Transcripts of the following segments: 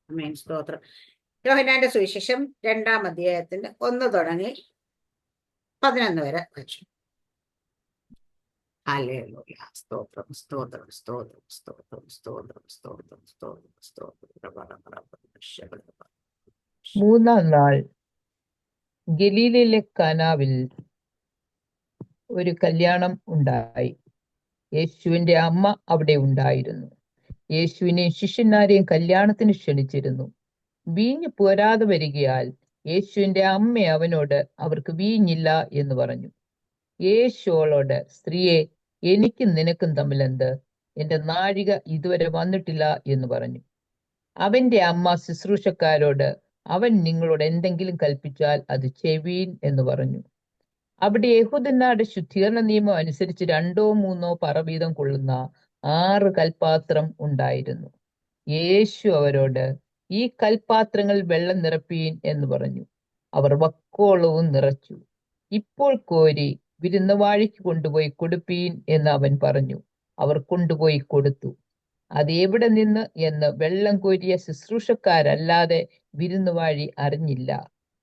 ആമേൻ. സ്തോത്രം. യോഹന്നാന്റെ സുവിശേഷം 2-ാം അധ്യായത്തിന്റെ 1 തുടങ്ങി 11 വരെ വായിച്ചു. ഹല്ലേലൂയ. സ്തോത്രം, സ്തോത്രം, സ്തോത്രം, സ്തോത്രം, സ്തോത്രം, സ്തോത്രം, സ്തോത്രം, സ്തോത്രം. 3-ാം നാൾ ഗലീലയിലെ കാനാവിൽ ഒരു കല്യാണം ഉണ്ടായി. യേശുവിന്റെ അമ്മ അവിടെ ഉണ്ടായിരുന്നു. യേശുവിനെയും ശിഷ്യന്മാരെയും കല്യാണത്തിന് ക്ഷണിച്ചിരുന്നു. വീഞ്ഞ് പോരാതെ വരികയാൽ യേശുവിന്റെ അമ്മ അവനോട്, അവർക്ക് വീഞ്ഞില്ല എന്ന് പറഞ്ഞു. യേശു അവളോട്, സ്ത്രീയെ, എനിക്കും നിനക്കും തമ്മിലെന്ത്? എന്റെ നാഴിക ഇതുവരെ വന്നിട്ടില്ല എന്ന് പറഞ്ഞു. അവന്റെ അമ്മ ശുശ്രൂഷക്കാരോട്, അവൻ നിങ്ങളോട് എന്തെങ്കിലും കൽപ്പിച്ചാൽ അത് ചെവീൻ എന്ന് പറഞ്ഞു. അവിടെ യഹൂദന്മാരുടെ ശുദ്ധീകരണ നിയമം അനുസരിച്ച് 2 or 3 പറ വീതം കൊള്ളുന്ന 6 കൽപാത്രം ഉണ്ടായിരുന്നു. യേശു അവരോട്, ഈ കൽപാത്രങ്ങൾ വെള്ളം നിറപ്പീൻ എന്ന് പറഞ്ഞു. അവർ വക്കോളവും നിറച്ചു. ഇപ്പോൾ കോരി വിരുന്നുവാഴിക്ക് കൊണ്ടുപോയി കൊടുപ്പീൻ എന്ന് അവൻ പറഞ്ഞു. അവർ കൊണ്ടുപോയി കൊടുത്തു. അത് എവിടെ നിന്ന് എന്ന് വെള്ളം കോരിയ ശുശ്രൂഷക്കാരല്ലാതെ വിരുന്നുവാഴി അറിഞ്ഞില്ല.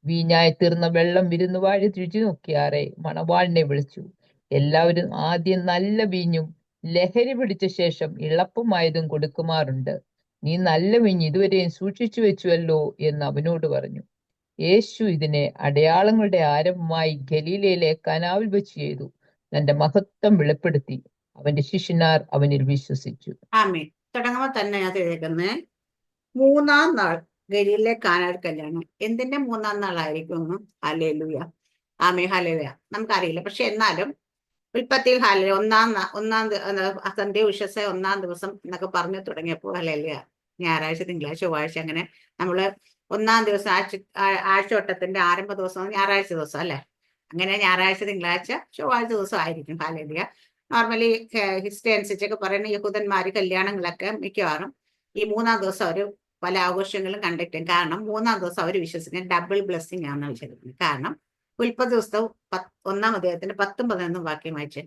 വീഞ്ഞായി തീർന്ന വെള്ളം വിരുന്നുവാഴി രുചി നോക്കിയാറെ മണവാളിനെ വിളിച്ചു. എല്ലാവരും ആദ്യം നല്ല വീഞ്ഞും ലഹരി പിടിച്ച ശേഷം ഇളപ്പമായതും കൊടുക്കുമാറുണ്ട്. നീ നല്ല വീഞ്ഞ് ഇതുവരെയും സൂക്ഷിച്ചു വെച്ചുവല്ലോ എന്ന് അവനോട് പറഞ്ഞു. യേശു ഇതിനെ അടയാളങ്ങളുടെ ആരംഭമായി ഗലീലയിലെ കനാവിൽ വെച്ച് ചെയ്തു. തന്റെ മഹത്വം വെളിപ്പെടുത്തി. അവന്റെ ശിഷ്യന്മാർ അവനിൽ വിശ്വസിച്ചു. ആമേൻ. തുടങ്ങുമ്പോൾ തന്നെ അത് എഴുതുന്നത് 3-ാം നാൾ ഗലീലയിലെ കാനാവിൽ കല്യാണം. എന്തിന്റെ 3-ാം നാളായിരിക്കും? ഹല്ലേലൂയ. ആമേൻ. ഹല്ലേലൂയ. നമുക്കറിയില്ല. പക്ഷെ എന്നാലും ഉൽപ്പത്തിയിൽ ഹല്ലേലൂയ സന്ധ്യ ഉഷസ് 1-ാം ദിവസം എന്നൊക്കെ പറഞ്ഞു തുടങ്ങിയപ്പോൾ ഹല്ലേലൂയ, ഞായറാഴ്ച, തിങ്കളാഴ്ച, ചൊവ്വാഴ്ച, അങ്ങനെ നമ്മള് 1-ാം ദിവസം ആഴ്ചവട്ടത്തിന്റെ ആരംഭ ദിവസം ഞായറാഴ്ച ദിവസം അല്ലെ. അങ്ങനെ ഞായറാഴ്ച, തിങ്കളാഴ്ച, ചൊവ്വാഴ്ച ദിവസം ആയിരിക്കും ഹല്ലേലൂയ. നോർമലി ഹിസ്റ്ററി അനുസരിച്ചൊക്കെ പറയുന്ന യഹൂദന്മാര് കല്യാണങ്ങളൊക്കെ മിക്കവാറും ഈ 3-ാം ദിവസം അവർ പല ആഘോഷങ്ങളും കണ്ടക്ട് ചെയ്യും. കാരണം 3-ാം ദിവസം അവർ വിശ്വസിക്കുന്നത് ഡബിൾ ബ്ലെസ്സിങ് ആണെന്ന് വിശ്വസിക്കുന്നത്. കാരണം ഉൽപ്പത്തി ദിവസവും 1-ാം അധ്യായത്തിന്റെ 10-ഉം 11-ഉം വാക്യം വായിച്ചു.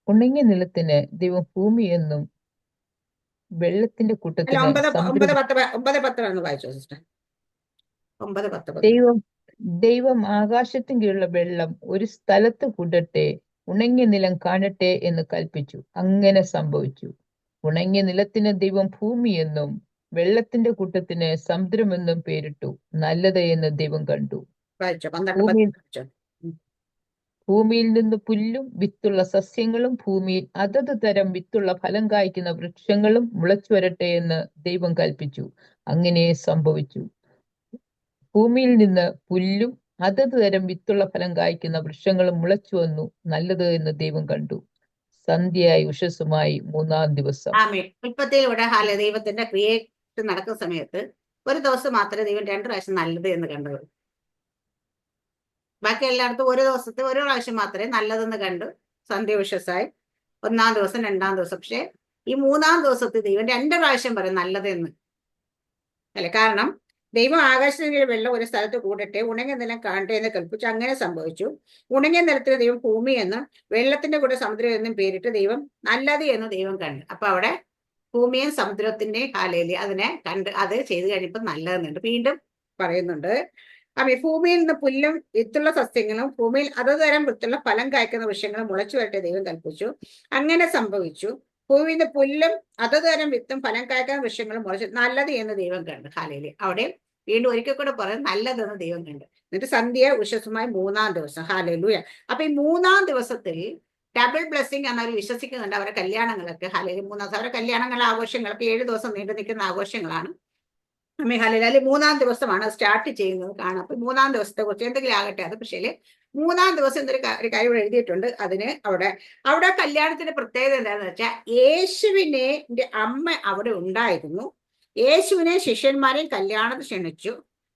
ഉണങ്ങിയ നിലത്തിന് ദൈവം ഭൂമി എന്നും വെള്ളത്തിന്റെ അല്ല, കൂട്ടത്തിന് 9-10 വായിച്ചോ സിസ്റ്റർ. 9-10. ദൈവം ആകാശത്തിൻ കീഴിലുള്ള വെള്ളം ഒരു സ്ഥലത്ത് കൂടട്ടെ, ഉണങ്ങിയ നിലം കാണട്ടെ എന്ന് കൽപ്പിച്ചു. അങ്ങനെ സംഭവിച്ചു. ഉണങ്ങിയ നിലത്തിന് ദൈവം ഭൂമി എന്നും വെള്ളത്തിന്റെ കൂട്ടത്തിന് സമുദ്രമെന്നും പേരിട്ടു. നല്ലത് എന്ന് ദൈവം കണ്ടു. വായിച്ചോ. 12-10 വായിച്ചോ. ഭൂമിയിൽ നിന്ന് പുല്ലും വിത്തുള്ള സസ്യങ്ങളും ഭൂമിയിൽ അതത് തരം വിത്തുള്ള ഫലം കായ്ക്കുന്ന വൃക്ഷങ്ങളും മുളച്ചു വരട്ടെ എന്ന് ദൈവം കൽപ്പിച്ചു. അങ്ങനെ സംഭവിച്ചു. ഭൂമിയിൽ നിന്ന് പുല്ലും അതത് തരം വിത്തുള്ള ഫലം കായ്ക്കുന്ന വൃക്ഷങ്ങളും മുളച്ചു വന്നു. നല്ലത് എന്ന് ദൈവം കണ്ടു. സന്ധ്യയായി ഉഷസ്സുമായി 3-ാം ദിവസം. ആമേൻ. ഉൽപ്പത്തിയിലൂടെ ദൈവത്തിന്റെ ക്രിയേറ്റ് നടക്കുന്ന സമയത്ത് ഒരു ദിവസം മാത്രമേ ദൈവം 2 പ്രാവശ്യം നല്ലത് എന്ന് കണ്ടത്. ബാക്കി എല്ലായിടത്തും ഒരു ദിവസത്തെ ഒരു പ്രാവശ്യം മാത്രമേ നല്ലതെന്ന് കണ്ടു. സന്ധ്യ ഉഷസ്സായി 1-ാം ദിവസം, 2-ാം ദിവസം. പക്ഷെ ഈ 3-ാം ദിവസത്തിൽ ദൈവം 2 പ്രാവശ്യം പറയും നല്ലതെന്ന് അല്ലെ. കാരണം ദൈവം ആകാശത്തിന് വെള്ളം ഒരു സ്ഥലത്ത് കൂടട്ടെ, ഉണങ്ങിയ നിലം കാണട്ടെ എന്ന് കൽപ്പിച്ചു. അങ്ങനെ സംഭവിച്ചു. ഉണങ്ങിയ നിലത്തിന് ദൈവം ഭൂമി എന്നും വെള്ളത്തിന്റെ കൂടെ സമുദ്രം എന്നും പേരിട്ട് ദൈവം നല്ലത് എന്ന് ദൈവം കണ്ടു. അപ്പൊ അവിടെ ഭൂമിയും സമുദ്രത്തിന്റെ ഹാലയില് അതിനെ കണ്ട് അത് ചെയ്ത് കഴിയുമ്പോൾ നല്ലതെന്നുണ്ട്. വീണ്ടും പറയുന്നുണ്ട്, ഭൂമിയിൽ നിന്ന് പുല്ലും വിത്തുള്ള സസ്യങ്ങളും ഭൂമിയിൽ അതത് തരം വിത്തുള്ള ഫലം കായ്ക്കുന്ന വൃക്ഷങ്ങളും മുളച്ചു വരട്ടെ ദൈവം കൽപ്പിച്ചു. അങ്ങനെ സംഭവിച്ചു. ഭൂമിയിൽ നിന്ന് പുല്ലും അതത് തരം വിത്തും ഫലം കായ്ക്കുന്ന വൃക്ഷങ്ങളും മുളച്ചു നല്ലത് എന്ന് ദൈവം കണ്ടു. ഹാലയില് അവിടെ വീണ്ടും ഒരിക്കൽ കൂടെ പറയും നല്ലതെന്ന് ദൈവം കണ്ടു. എന്നിട്ട് സന്ധ്യ ഉഷസ്സുമായി 3-ാം ദിവസം. ഹാലയിലൂയ. അപ്പൊ ഈ 3-ാം ദിവസത്തിൽ ഡബിൾ ബ്ലെസ്സിങ് എന്നവർ വിശ്വസിക്കുന്നുണ്ട്. അവരുടെ കല്യാണങ്ങളൊക്കെ ഹല്ലേലൂയ 3-ാം ദിവസം അവരുടെ കല്യാണങ്ങൾ ആഘോഷങ്ങളൊക്കെ 7 ദിവസം നീണ്ടു നിൽക്കുന്ന ആഘോഷങ്ങളാണ്. ഹല്ലേലൂയ 3-ാം ദിവസമാണ് സ്റ്റാർട്ട് ചെയ്യുന്നത് കാണാം. അപ്പൊ 3-ാം ദിവസത്തെ കുറിച്ച് എന്തെങ്കിലും ആകട്ടെ അത്. പക്ഷേ 3-ാം ദിവസം ഒരു കാര്യം എഴുതിയിട്ടുണ്ട്. അതിന് അവിടെ കല്യാണത്തിന്റെ പ്രത്യേകത എന്താണെന്ന് വെച്ചാൽ യേശുവിനെ അമ്മ അവിടെ ഉണ്ടായിരുന്നു. യേശുവിനെ ശിഷ്യന്മാരെയും കല്യാണത്തിന് ക്ഷണിച്ചു.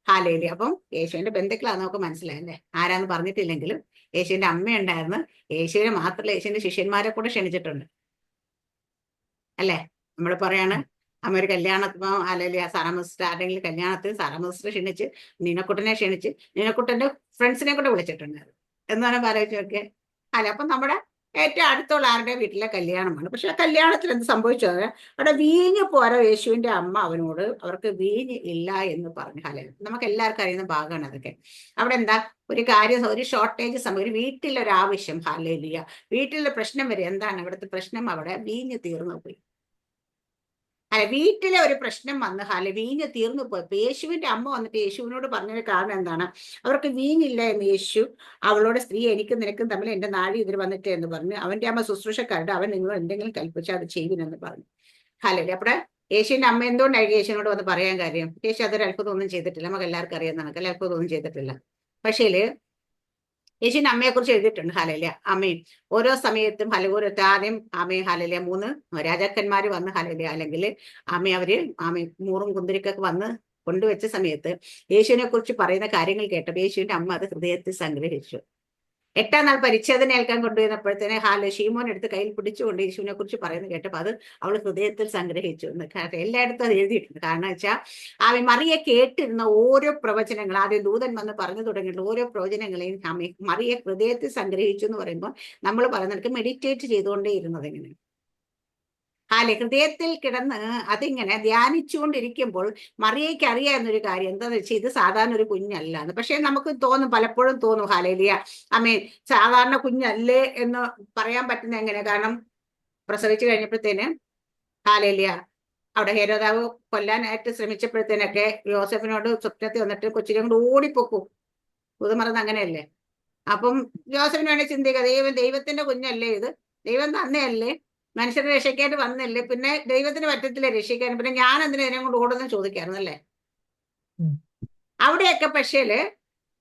ഹാലയില്. അപ്പം യേശുവിന്റെ ബന്ധുക്കളാണ് നമുക്ക് മനസ്സിലായല്ലേ. ആരാന്ന് പറഞ്ഞിട്ടില്ലെങ്കിലും യേശുവിന്റെ അമ്മ ഉണ്ടായിരുന്നു. യേശുവിനെ മാത്രമല്ല യേശുവിന്റെ ശിഷ്യന്മാരെ കൂടെ ക്ഷണിച്ചിട്ടുണ്ട് അല്ലേ. നമ്മൾ പറയാണ് അമ്മ ഒരു കല്യാണത്തിനോ അല്ലെങ്കിൽ സാറാമിസ്റ്റർ ആരെങ്കിലും കല്യാണത്തിന് സാറാമിസ്റ്റർ ക്ഷണിച്ച് നീനക്കുട്ടനെ ക്ഷണിച്ച് നീനക്കുട്ടന്റെ ഫ്രണ്ട്സിനെ കൂടെ വിളിച്ചിട്ടുണ്ടായിരുന്നു എന്നാലും ആലോചിച്ച് നോക്കിയേ. അല്ല, അപ്പം നമ്മുടെ ഏറ്റവും അടുത്തുള്ള ആരുടെ വീട്ടിലെ കല്യാണമാണ്. പക്ഷെ ആ കല്യാണത്തിൽ എന്ത് സംഭവിച്ചു? അവിടെ വീഞ്ഞ് പോരാ യേശുവിന്റെ അമ്മ അവനോട് അവർക്ക് വീഞ്ഞ് ഇല്ല എന്ന് പറഞ്ഞു. ഹല്ലേലൂയ. നമുക്ക് എല്ലാവർക്കും അറിയുന്ന ഭാഗമാണ് അതൊക്കെ. അവിടെ എന്താ ഒരു കാര്യം, ഒരു ഷോർട്ടേജ് സമയം, ഒരു വീട്ടിലൊരാവശ്യം. ഹല്ലേലൂയ. വീട്ടിലെ പ്രശ്നം വരെ എന്താണ് അവിടുത്തെ പ്രശ്നം? അവിടെ വീഞ്ഞ് തീർന്നു പോയി. അല്ല, വീട്ടിലെ ഒരു പ്രശ്നം വന്ന് വീഞ്ഞ് തീർന്നു പോയപ്പോ യേശുവിന്റെ അമ്മ വന്നിട്ട് യേശുവിനോട് പറഞ്ഞൊരു കാരണം എന്താണ്? അവർക്ക് വീഞ്ഞില്ല എന്ന് യേശു അവളോട്, സ്ത്രീ എനിക്കും നിനക്കും തമ്മിൽ എന്റെ നാഴി ഇതിൽ വന്നിട്ട് എന്ന് പറഞ്ഞു. അവന്റെ അമ്മ ശുശ്രൂഷക്കാരുടെ, അവൻ നിങ്ങൾ എന്തെങ്കിലും കൽപ്പിച്ചാൽ അത് ചെയ്യുവിനെന്ന് പറഞ്ഞു. ഹല്ലേലൂയ. അവിടെ യേശുവിന്റെ അമ്മ എന്തുകൊണ്ടായിരിക്കും യേശുവിനോട് വന്ന് പറയാൻ കാര്യം? യേശു അതൊരു അത്ഭുതമൊന്നും ചെയ്തിട്ടില്ല. നമുക്ക് എല്ലാവർക്കും അറിയാവുന്നതാണ്, അല്ല അത്ഭുതമൊന്നും ചെയ്തിട്ടില്ല. പക്ഷേല് യേശുവിന്റെ അമ്മയെ കുറിച്ച് എഴുതിയിട്ടുണ്ട്. ഹല്ലേലൂയ. അമ്മയും ഓരോ സമയത്തും ഹലകൂരത്ത് ആദ്യം അമ്മയും ഹല്ലേലൂയ 3 രാജാക്കന്മാര് വന്ന് ഹല്ലേലൂയ, അല്ലെങ്കിൽ അവര് മൂറും കുന്തിരിക്കൊക്കെ വന്ന് കൊണ്ടുവച്ച സമയത്ത് യേശുവിനെ കുറിച്ച് പറയുന്ന കാര്യങ്ങൾ കേട്ടപ്പോൾ യേശുവിന്റെ അമ്മ അത് ഹൃദയത്തിൽ സംഗ്രഹിച്ചു. 8ാം നാൾ പരിച്ഛേദന ഏൽക്കാൻ കൊണ്ടുവന്നപ്പോഴത്തേനെ ഷീമോൻ എടുത്ത് കയ്യിൽ പിടിച്ചുകൊണ്ട് യേശുവിനെ കുറിച്ച് പറയുന്നത് കേട്ടപ്പോൾ അത് അവൾ ഹൃദയത്തിൽ സംഗ്രഹിച്ചു എന്ന്. എല്ലായിടത്തും അത് എഴുതിയിട്ടുണ്ട്. കാരണം വെച്ചാൽ മറിയെ കേട്ടിരുന്ന ഓരോ പ്രവചനങ്ങൾ, ആദ്യം ദൂതൻ വന്ന് പറഞ്ഞു തുടങ്ങിയിട്ടുള്ള ഓരോ പ്രവചനങ്ങളെയും മറിയെ ഹൃദയത്തിൽ സംഗ്രഹിച്ചു എന്ന് പറയുമ്പോൾ നമ്മൾ പറയുന്നത് മെഡിറ്റേറ്റ് ചെയ്തുകൊണ്ടേ ഇരുന്നത് എങ്ങനെ? ഹൃദയത്തിൽ കിടന്ന് അതിങ്ങനെ ധ്യാനിച്ചുകൊണ്ടിരിക്കുമ്പോൾ മറിയയ്ക്ക് അറിയാവുന്നൊരു കാര്യം എന്താന്ന് വെച്ചാൽ ഇത് സാധാരണ ഒരു കുഞ്ഞല്ല എന്ന്. പക്ഷെ നമുക്ക് തോന്നും, പലപ്പോഴും തോന്നും ഹല്ലേലൂയ, സാധാരണ കുഞ്ഞല്ലേ എന്ന് പറയാൻ പറ്റുന്ന എങ്ങനെ? കാരണം പ്രസവിച്ചു കഴിഞ്ഞപ്പോഴത്തേന് ഹല്ലേലൂയ അവിടെ ഹെരോദാവ് കൊല്ലാനായിട്ട് ശ്രമിച്ചപ്പോഴത്തേനൊക്കെ യോസഫിനോട് സ്വപ്നത്തിൽ വന്നിട്ട് കൊച്ചിനെ കൊണ്ട് ഓടിപ്പോക്കും. പുതുമറന്ന് അങ്ങനെയല്ലേ? അപ്പം ജോസഫിന് വേണ്ടി ചിന്തിക്കുക, ദൈവത്തിന്റെ കുഞ്ഞല്ലേ ഇത്, ദൈവം തന്നെയല്ലേ, മനുഷ്യരുടെ രക്ഷയ്ക്കായിട്ട് വന്നില്ലേ, പിന്നെ ദൈവത്തിന് പറ്റത്തില്ല രക്ഷിക്കാൻ, പിന്നെ ഞാൻ എന്തിനാ ഇതിനെ കൊണ്ട് ഓടുന്നു ചോദിക്കാറുന്നല്ലേ? അവിടെയൊക്കെ പക്ഷേല്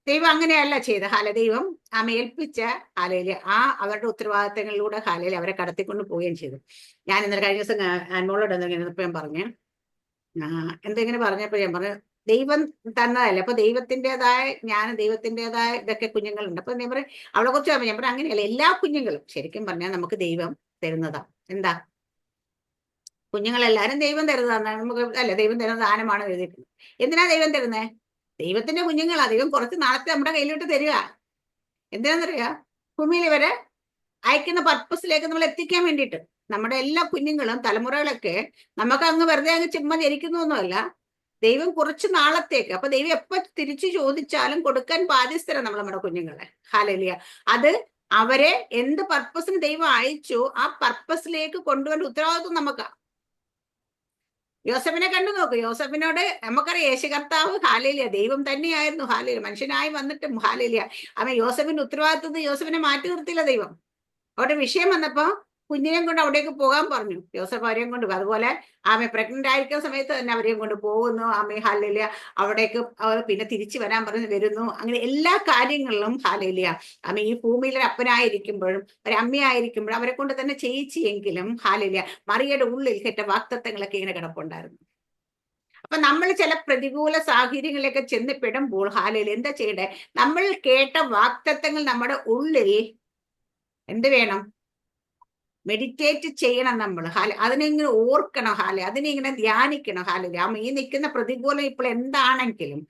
ദൈവം അങ്ങനെയല്ല ചെയ്ത. ദൈവം ഏൽപ്പിച്ച അവരുടെ ഉത്തരവാദിത്തങ്ങളിലൂടെ അവരെ കടത്തിക്കൊണ്ട് പോവുകയും ചെയ്തു. ഞാൻ ഇന്നലെ കഴിഞ്ഞ ദിവസം ആൻമോളോട് എന്തെങ്കിലും ഞാൻ പറഞ്ഞു, എന്തെങ്കിലും പറഞ്ഞപ്പോ ഞാൻ പറഞ്ഞു ദൈവം തന്നതല്ലേ, അപ്പൊ ദൈവത്തിൻ്റെതായ ദൈവത്തിൻ്റെതായ ഇതൊക്കെ കുഞ്ഞുങ്ങളുണ്ട്. അപ്പൊ ഞാൻ പറയും അവളെ കുറിച്ച് ഞാൻ പറയാം അങ്ങനെയല്ല, എല്ലാ കുഞ്ഞുങ്ങളും ശരിക്കും പറഞ്ഞാൽ നമുക്ക് ദൈവം തരുന്നതാ. എന്താ? കുഞ്ഞുങ്ങളെല്ലാരും ദൈവം തരുന്നതാണ് നമുക്ക്, അല്ല ദൈവം തരുന്ന ദാനമാണ് എഴുതിയിട്ടുണ്ട്. എന്തിനാ ദൈവം തരുന്നേ? ദൈവത്തിന്റെ കുഞ്ഞുങ്ങൾ അധികം കുറച്ച് നാളത്തെ നമ്മുടെ കയ്യിലോട്ട് തരിക. എന്തിനാന്നറിയാ? ഭൂമിയിൽ ഇവരെ അയക്കുന്ന പർപ്പസിലേക്ക് നമ്മൾ എത്തിക്കാൻ വേണ്ടിയിട്ട്. നമ്മുടെ എല്ലാ കുഞ്ഞുങ്ങളും തലമുറകളൊക്കെ നമുക്ക് അങ്ങ് വെറുതെ അങ്ങ് ചുമ്മാ ജനിക്കുന്നൊന്നുമല്ല, ദൈവം കുറച്ച് നാളത്തേക്ക്. അപ്പൊ ദൈവം എപ്പോ തിരിച്ചു ചോദിച്ചാലും കൊടുക്കാൻ ബാധ്യസ്ഥരാണ് നമ്മൾ നമ്മുടെ കുഞ്ഞുങ്ങളെ. ഹല്ലേലൂയ. അത് അവരെ എന്ത് പർപ്പസിന് ദൈവം അയച്ചു ആ പർപ്പസിലേക്ക് കൊണ്ടുവരേണ്ട ഉത്തരവാദിത്വം നമുക്കാ. യോസഫിനെ കണ്ടു നോക്ക്. യോസഫിനോട് നമുക്കറിയാം യേശു കർത്താവ് ഹല്ലേലൂയ ദൈവം തന്നെയായിരുന്നു. ഹല്ലേലൂയ മനുഷ്യനായി വന്നിട്ടും ഹല്ലേലൂയ യോസഫിന്റെ ഉത്തരവാദിത്വത്തിൽ യോസഫിനെ മാറ്റി നിർത്തിയില്ല ദൈവം. അവിടെ വിഷയം വന്നപ്പോ കുഞ്ഞിനെയും കൊണ്ട് അവിടേക്ക് പോകാൻ പറഞ്ഞു. യോസഫ് അവരെയും കൊണ്ട്, അതുപോലെ പ്രഗ്നന്റ് ആയിരിക്കുന്ന സമയത്ത് തന്നെ അവരെയും കൊണ്ട് പോകുന്നു. ഹല്ലേലൂയ അവിടേക്ക് പിന്നെ തിരിച്ചു വരാൻ പറഞ്ഞു വരുന്നു. അങ്ങനെ എല്ലാ കാര്യങ്ങളിലും ഹല്ലേലൂയ ഈ ഭൂമിയിലെ അപ്പനായിരിക്കുമ്പോഴും ഒരു അമ്മയായിരിക്കുമ്പോഴും അവരെ കൊണ്ട് തന്നെ ചെയ്യിച്ചെങ്കിലും ഹല്ലേലൂയ മറിയയുടെ ഉള്ളിൽ കേട്ട വാക്തത്വങ്ങളൊക്കെ ഇങ്ങനെ കിടപ്പുണ്ടായിരുന്നു. അപ്പൊ നമ്മൾ ചില പ്രതികൂല സാഹചര്യങ്ങളിലേക്ക് ചെന്ന് പെടുമ്പോൾ ഹല്ലേലൂയ എന്താ ചെയ്യണ്ടേ? നമ്മൾ കേട്ട വാക്തത്വങ്ങൾ നമ്മുടെ ഉള്ളിൽ എന്ത് വേണം? മെഡിറ്റേറ്റ് ചെയ്യണം നമ്മൾ. അതിനെ ഇങ്ങനെ ഓർക്കണം. അതിനെ ഇങ്ങനെ ധ്യാനിക്കണം. ഈ നിൽക്കുന്ന പ്രതികൂലം ഇപ്പോൾ എന്താണെങ്കിലും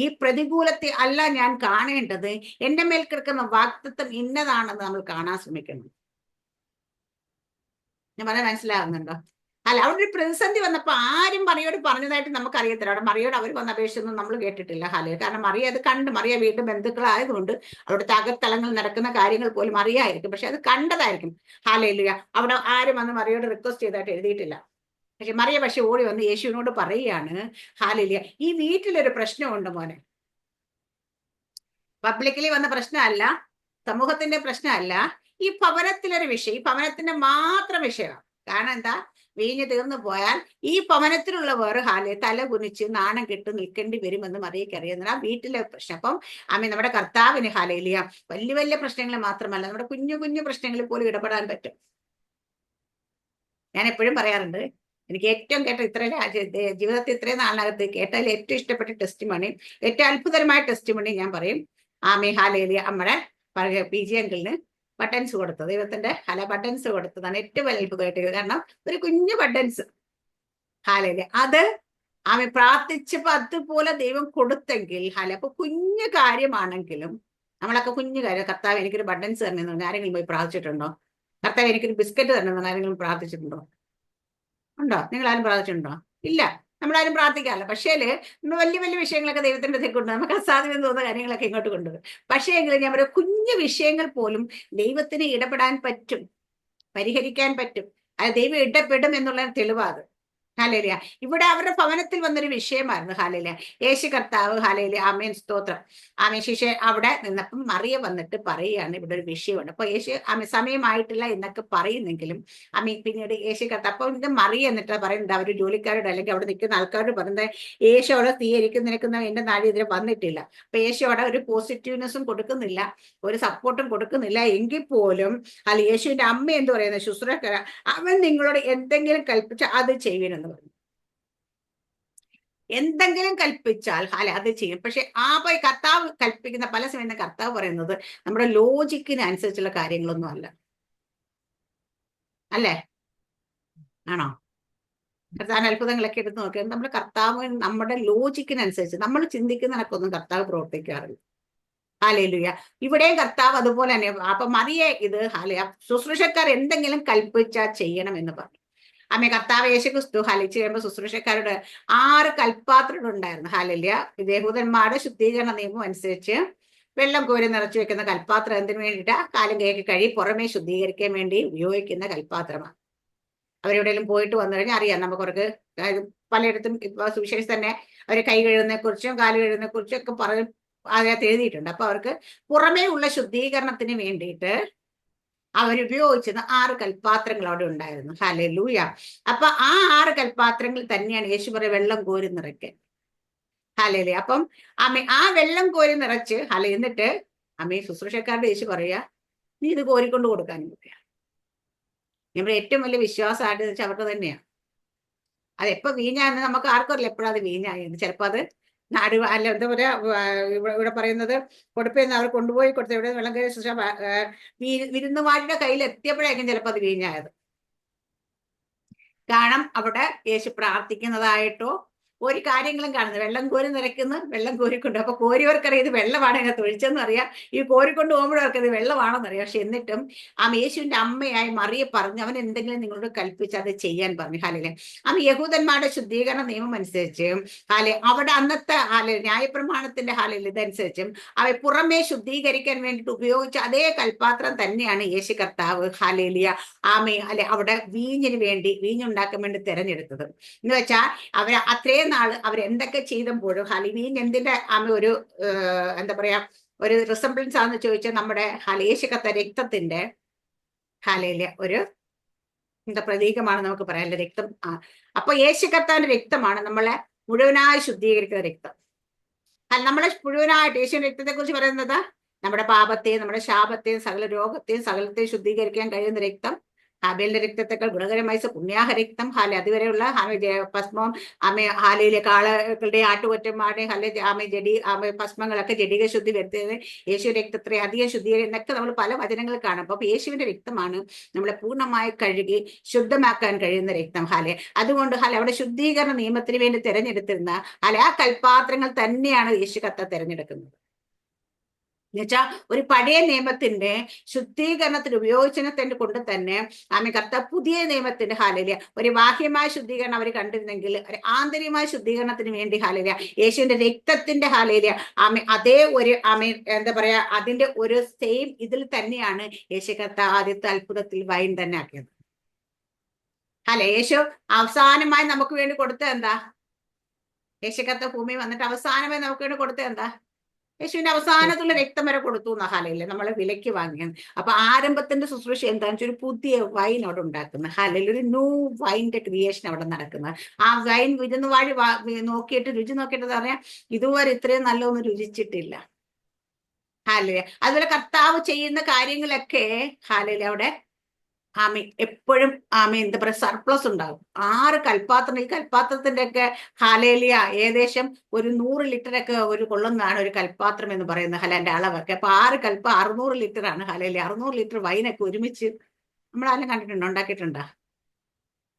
ഈ പ്രതികൂലത്തെ അല്ല ഞാൻ കാണേണ്ടത്, എന്റെ മേൽ കിടക്കുന്ന വാക്തത്വം ഇന്നതാണെന്ന് നമ്മൾ കാണാൻ ശ്രമിക്കണം. ഞാൻ പറഞ്ഞാൽ മനസ്സിലാകുന്നുണ്ടോ? അവിടെ ഒരു പ്രതിസന്ധി വന്നപ്പോ ആരും മറിയോട് പറഞ്ഞതായിട്ട് നമുക്ക് അറിയത്തില്ല. അവിടെ മറിയോട് അവർ വന്ന അപേക്ഷയൊന്നും നമ്മൾ കേട്ടിട്ടില്ല. കാരണം മറിയ അത് കണ്ട്, മറിയ വീണ്ടും ബന്ധുക്കളായതുകൊണ്ട് അവിടുത്തെ അകത്തളങ്ങളിൽ നടക്കുന്ന കാര്യങ്ങൾ പോലും അറിയായിരിക്കും, പക്ഷെ അത് കണ്ടതായിരിക്കും. ഹല്ലേലൂയ. അവിടെ ആരും വന്ന് മറിയോട് റിക്വസ്റ്റ് ചെയ്തായിട്ട് എഴുതിയിട്ടില്ല. മറിയ ഓടി വന്ന് യേശുവിനോട് പറയുകയാണ്, ഹല്ലേലൂയ ഈ വീട്ടിലൊരു പ്രശ്നമുണ്ട് മോനെ. പബ്ലിക്കലി വന്ന പ്രശ്നമല്ല, സമൂഹത്തിന്റെ പ്രശ്നമല്ല, ഈ ഭവനത്തിലൊരു വിഷയം, ഈ ഭവനത്തിന്റെ മാത്രം വിഷയമാണ്. കാരണം എന്താ? വീഞ്ഞ് തീർന്നു പോയാൽ ഈ ഭവനത്തിലുള്ളവർ തല കുനിച്ച് നാണം കെട്ട് നിൽക്കേണ്ടി വരുമെന്ന് മറിയയ്ക്ക് അറിയുന്നത്. ആ വീട്ടിലെ പ്രശ്നം. അപ്പം നമ്മുടെ കർത്താവിന് ഹല്ലേലൂയ വലിയ വലിയ പ്രശ്നങ്ങൾ മാത്രമല്ല, നമ്മുടെ കുഞ്ഞു കുഞ്ഞു പ്രശ്നങ്ങളിൽ പോലും ഇടപെടാൻ പറ്റും. ഞാൻ എപ്പോഴും പറയാറുണ്ട്, എനിക്ക് ഏറ്റവും കേട്ട ജീവിതത്തിൽ ഇത്രയും നാളിനകത്ത് കേട്ടതിൽ ഏറ്റവും ഇഷ്ടപ്പെട്ട ടെസ്റ്റിമണി, ഏറ്റവും അത്ഭുതകരമായ ടെസ്റ്റിമണി ഞാൻ പറയും. ഹല്ലേലൂയ നമ്മുടെ PG അങ്കിളിന് ബട്ടൺസ് കൊടുത്തത്, ദൈവത്തിന്റെ ബട്ടൺസ് കൊടുത്തതാണ് ഏറ്റവും വലിയ അത്ഭുതമായിട്ട്. കാരണം ഒരു കുഞ്ഞു ബട്ടൺസ് ഹാലയില് അത് ആമേ പ്രാർത്ഥിച്ചപ്പോ അതുപോലെ ദൈവം കൊടുത്തെങ്കിൽ അപ്പൊ കുഞ്ഞു കാര്യമാണെങ്കിലും നമ്മളൊക്കെ കുഞ്ഞു കാര്യം, കർത്താവ് എനിക്കൊരു ബട്ടൻസ് തരണമെന്ന് പറഞ്ഞാൽ ആരെങ്കിലും പോയി പ്രാർത്ഥിച്ചിട്ടുണ്ടോ? കർത്താവ് എനിക്കൊരു ബിസ്ക്കറ്റ് തരണമെന്ന് ആരെങ്കിലും പ്രാർത്ഥിച്ചിട്ടുണ്ടോ? ഉണ്ടോ? നിങ്ങൾ ആരും പ്രാർത്ഥിച്ചിട്ടുണ്ടോ? ഇല്ല, നമ്മളാരും പ്രാർത്ഥിക്കാറില്ല. പക്ഷേല് നമ്മൾ വലിയ വലിയ വിഷയങ്ങളൊക്കെ ദൈവത്തിന്റെ അടുത്തേക്ക് കൊണ്ടുവരും, നമുക്ക് അസാധ്യമെന്ന് തോന്നുന്ന കാര്യങ്ങളൊക്കെ ഇങ്ങോട്ട് കൊണ്ടുവരും. പക്ഷേ എങ്കിലും ഞാൻ പറയുക, കുഞ്ഞു വിഷയങ്ങൾ പോലും ദൈവത്തിന് ഇടപെടാൻ പറ്റും, പരിഹരിക്കാൻ പറ്റും. അത് ദൈവം ഇടപെടും എന്നുള്ള തെളിവാത്. ഹാലേലിയ. ഇവിടെ അവരുടെ ഭവനത്തിൽ വന്നൊരു വിഷയമായിരുന്നു. ഹാലേലിയ. യേശു കർത്താവ്, ഹാലേലിയ, ആമേൻ, സ്തോത്രം. ആമേൻ. ശിശ അവിടെ നിന്നപ്പം മറിയ വന്നിട്ട് പറയുകയാണ് ഇവിടെ ഒരു വിഷയമുണ്ട്. അപ്പൊ യേശു ആമേ സമയമായിട്ടില്ല എന്നൊക്കെ പറയുന്നെങ്കിലും ആമേൻ പിന്നീട് യേശു കർത്താവ് അപ്പൊ ഇത് മറിയ എന്നിട്ട് പറയുന്നത് അവർ ജോലിക്കാരോട് അല്ലെങ്കിൽ അവിടെ നിൽക്കുന്ന ആൾക്കാരോട് പറയുന്നത്, യേശു അവിടെ തീയരിക്കും നിൽക്കുന്ന എന്റെ നാടി ഇതിന് വന്നിട്ടില്ല. അപ്പൊ യേശു അവിടെ ഒരു പോസിറ്റീവ്നെസ്സും കൊടുക്കുന്നില്ല, ഒരു സപ്പോർട്ടും കൊടുക്കുന്നില്ല. എങ്കിൽ പോലും അല്ല, യേശുവിന്റെ അമ്മ എന്ത് പറയുന്നത്, ശുശ്രൂഷകര, അവൻ നിങ്ങളോട് എന്തെങ്കിലും കൽപ്പിച്ച് അത് ചെയ്യുമെന്ന് പറഞ്ഞു. എന്തെങ്കിലും കൽപ്പിച്ചാൽ അല്ലെ അത് ചെയ്യും. പക്ഷെ കർത്താവ് കൽപ്പിക്കുന്ന പല സമയത്ത് കർത്താവ് പറയുന്നത് നമ്മുടെ ലോജിക്കിന് അനുസരിച്ചുള്ള കാര്യങ്ങളൊന്നും അല്ല. അല്ലേ? ആണോ? കർത്താവിന്റെ അത്ഭുതങ്ങളൊക്കെ എടുത്ത് നോക്കിയാൽ നമ്മുടെ കർത്താവ് നമ്മുടെ ലോജിക്കിനനുസരിച്ച് നമ്മൾ ചിന്തിക്കുന്നതിനൊക്കൊന്നും കർത്താവ് പ്രവർത്തിക്കാറില്ല. ഹല്ലേലൂയ. ഇവിടെയും കർത്താവ് അതുപോലെ തന്നെ. അപ്പൊ മറിയെ ഇത് ശുശ്രൂഷക്കാർ എന്തെങ്കിലും കൽപ്പിച്ചാൽ ചെയ്യണം എന്ന് പറഞ്ഞു. ആമേ. കർത്താവ് യേശു ക്രിസ്തു ഹലിച്ച് കഴിയുമ്പോൾ ശുശ്രൂഷക്കാരുടെ 6 കൽപ്പാത്രങ്ങൾ ഉണ്ടായിരുന്നു. ഹാലല്യ. യഹൂദന്മാരുടെ ശുദ്ധീകരണ നിയമം അനുസരിച്ച് വെള്ളം കോരി നിറച്ചു വെക്കുന്ന കൽപ്പാത്രം എന്തിനു വേണ്ടിയിട്ടാ? കാലും കൈയൊക്കെ കഴുകി പുറമേ ശുദ്ധീകരിക്കാൻ വേണ്ടി ഉപയോഗിക്കുന്ന കൽപ്പാത്രമാണ്. അവരെവിടെയെങ്കിലും പോയിട്ട് വന്നു കഴിഞ്ഞാൽ അറിയാം നമുക്കവർക്ക്. പലയിടത്തും ഇപ്പൊ സുവിശേഷം തന്നെ അവർ കൈ കഴുകുന്നതിനെ കുറിച്ചും കാല് കഴുകുന്നതിനെ കുറിച്ചും ഒക്കെ പറയും, അതിനകത്ത് എഴുതിയിട്ടുണ്ട്. അപ്പൊ അവർക്ക് പുറമേ ഉള്ള ശുദ്ധീകരണത്തിന് വേണ്ടിയിട്ട് അവരുപയോഗിച്ചിരുന്ന 6 കൽപ്പാത്രങ്ങൾ അവിടെ ഉണ്ടായിരുന്നു. ഹല്ലേലൂയ. അപ്പൊ ആ 6 കൽപ്പാത്രങ്ങൾ തന്നെയാണ് യേശു പറയ വെള്ളം കോരി നിറയ്ക്കാൻ. ഹല്ലേലൂയ. അപ്പം ആ വെള്ളം കോരി നിറച്ച് എന്നിട്ട് ശുശ്രൂഷക്കാരുടെ യേശു പറയാ, നീ ഇത് കോരിക്കൊണ്ട് കൊടുക്കാനും പറയാ. നമ്മുടെ ഏറ്റവും വലിയ വിശ്വാസമായിട്ട് വെച്ചാൽ അവർക്ക് തന്നെയാണ്. അത് എപ്പോ വീഞ്ഞാന്ന് നമുക്ക് ആർക്കും അറിയില്ല, എപ്പോഴാണ് അത് വീഞ്ഞായെന്ന്. ചിലപ്പോ അത് അല്ല എന്താ പറയാ, ഇവിടെ പറയുന്നത് കൊടുപ്പെന്ന് അവർ കൊണ്ടുപോയി കൊടുത്ത് എവിടെ വെള്ളം കയറി വിരുന്നുമാരുടെ കയ്യിൽ എത്തിയപ്പോഴായിരിക്കും ചിലപ്പോൾ അത് വീഞ്ഞായത്. കാരണം അവിടെ യേശു പ്രാർത്ഥിക്കുന്നതായിട്ടോ ഒരു കാര്യങ്ങളും കാണുന്നത്, വെള്ളം കോരി നിറയ്ക്കുന്നു, വെള്ളം കോരിക്കൊണ്ട്. അപ്പൊ കോരിയവർക്കറിയാം ഇത് വെള്ളമാണ് അതിനകത്ത് ഒഴിച്ചെന്ന് അറിയാം, ഈ കോരിക്കൊണ്ട് പോകുമ്പോഴവർക്ക് ഇത് വെള്ളമാണെന്ന് അറിയാം. പക്ഷെ എന്നിട്ടും യേശുവിന്റെ അമ്മയായി മറിയെ പറഞ്ഞു, അവൻ എന്തെങ്കിലും നിങ്ങളോട് കൽപ്പിച്ച് അത് ചെയ്യാൻ പറഞ്ഞു. ഹാലേ. യഹൂദന്മാരുടെ ശുദ്ധീകരണ നിയമം അനുസരിച്ച് അവിടെ അന്നത്തെ ന്യായപ്രമാണത്തിന്റെ ഇതനുസരിച്ചും അവ പുറമേ ശുദ്ധീകരിക്കാൻ വേണ്ടിയിട്ട് ഉപയോഗിച്ച അതേ കൽപ്പാത്രം തന്നെയാണ് യേശു കർത്താവ് അവിടെ വീഞ്ഞുണ്ടാക്കാൻ വേണ്ടി തിരഞ്ഞെടുത്തത്. എന്ന് വെച്ചാൽ അത്രയും നാള് അവരെന്തൊക്കെ ചെയ്തപ്പോഴും വീഞ്ഞ് എന്തിന്റെ ഒരു എന്താ പറയാ ഒരു റിസംബ്ലൻസ് ആണെന്ന് ചോദിച്ചാൽ നമ്മുടെ യേശു കർത്താവ് രക്തത്തിന്റെ ഒരു എന്താ പ്രതീകമാണ് നമുക്ക് പറയാം, രക്തം. അപ്പൊ യേശു കർത്താവിന്റെ രക്തമാണ് നമ്മളെ മുഴുവനായി ശുദ്ധീകരിക്കുന്ന രക്തം. നമ്മളെ മുഴുവനായിട്ട് യേശുവിന്റെ രക്തത്തെ കുറിച്ച് പറയുന്നത് നമ്മുടെ പാപത്തെയും നമ്മുടെ ശാപത്തെയും സകല രോഗത്തെയും സകലത്തെയും ശുദ്ധീകരിക്കാൻ കഴിയുന്ന രക്തം. ഹാബേലിന്റെ രക്തത്തെക്കാൾ ഗുണകരമായ പുണ്യാഹ രക്തം. അതുവരെയുള്ള ഭസ്മം ഹാലയിലെ കാളകളുടെ ആട്ടുകൊറ്റന്മാരുടെ ഭസ്മങ്ങളൊക്കെ ജഡിക ശുദ്ധി വരുത്തിയത് യേശു രക്തത്തെ അധികം ശുദ്ധീകരണം എന്നൊക്കെ നമ്മൾ പല വചനങ്ങൾ കാണും. അപ്പൊ യേശുവിന്റെ രക്തമാണ് നമ്മളെ പൂർണ്ണമായി കഴുകി ശുദ്ധമാക്കാൻ കഴിയുന്ന രക്തം. അതുകൊണ്ട് അവിടെ ശുദ്ധീകരണ നിയമത്തിന് വേണ്ടി തിരഞ്ഞെടുത്തിരുന്ന ആ കൽപ്പാത്രങ്ങൾ തന്നെയാണ് യേശു കർത്താവ് തിരഞ്ഞെടുക്കുന്നത്. എന്നുവെച്ചാൽ ഒരു പഴയ നിയമത്തിന്റെ ശുദ്ധീകരണത്തിന് ഉപയോഗിച്ചതിനെ കൊണ്ട് തന്നെ കർത്താവ് പുതിയ നിയമത്തിന്റെ ഒരു ബാഹ്യമായ ശുദ്ധീകരണം അവർ കണ്ടിരുന്നെങ്കിൽ ഒരു ആന്തരികമായ ശുദ്ധീകരണത്തിന് വേണ്ടി യേശുവിന്റെ രക്തത്തിന്റെ അതേ ഒരു എന്താ പറയാ അതിന്റെ ഒരു സെയിം ഇതിൽ തന്നെയാണ് യേശു കർത്താവ് ആദ്യത്തെ അത്ഭുതത്തിൽ വൈൻ തന്നെ ആക്കിയത്. യേശു അവസാനമായി നമുക്ക് വേണ്ടി കൊടുത്തത് എന്താ? യേശു കർത്താവ് ഭൂമി വന്നിട്ട് അവസാനമായി നമുക്ക് വേണ്ടി കൊടുത്തത് എന്താ? യേശുവിന്റെ അവസാനത്തുള്ള രക്തം വരെ കൊടുത്തു എന്ന ഹാലയില്ലേ നമ്മളെ വിലയ്ക്ക് വാങ്ങിയത്. അപ്പൊ ആരംഭത്തിന്റെ ശുശ്രൂഷ എന്താണെന്ന് വെച്ചാൽ ഒരു പുതിയ വൈൻ അവിടെ ഉണ്ടാക്കുന്നത്. ഹാലയിൽ ഒരു ന്യൂ വൈൻ്റെ ക്രിയേഷൻ അവിടെ നടക്കുന്നത്. ആ വൈൻ വിരുന്ന് വാഴി നോക്കിയിട്ട് രുചി നോക്കിയിട്ട് പറയാം, ഇതുവരെ ഇത്രയും നല്ലതൊന്നും രുചിച്ചിട്ടില്ല. ഹാലയില് അതുപോലെ കർത്താവ് ചെയ്യുന്ന കാര്യങ്ങളൊക്കെ ഹാലയില് അവിടെ എപ്പോഴും എന്താ പറയാ സർപ്ലസ് ഉണ്ടാകും. 6 കൽപ്പാത്രം. ഈ കൽപ്പാത്രത്തിന്റെ ഒക്കെ ഹാലേലിയ ഏകദേശം ഒരു 100 ലിറ്ററൊക്കെ ഒരു കൊള്ളുന്നതാണ് ഒരു കൽപ്പാത്രം എന്ന് പറയുന്നത് ഹലാന്റെ അളവൊക്കെ. അപ്പൊ 6 600 ലിറ്റർ ആണ് ഹാലേലിയ. 600 ലിറ്റർ വൈനൊക്കെ ഒരുമിച്ച് നമ്മളാരും കണ്ടിട്ടുണ്ടോ? ഉണ്ടാക്കിയിട്ടുണ്ടോ?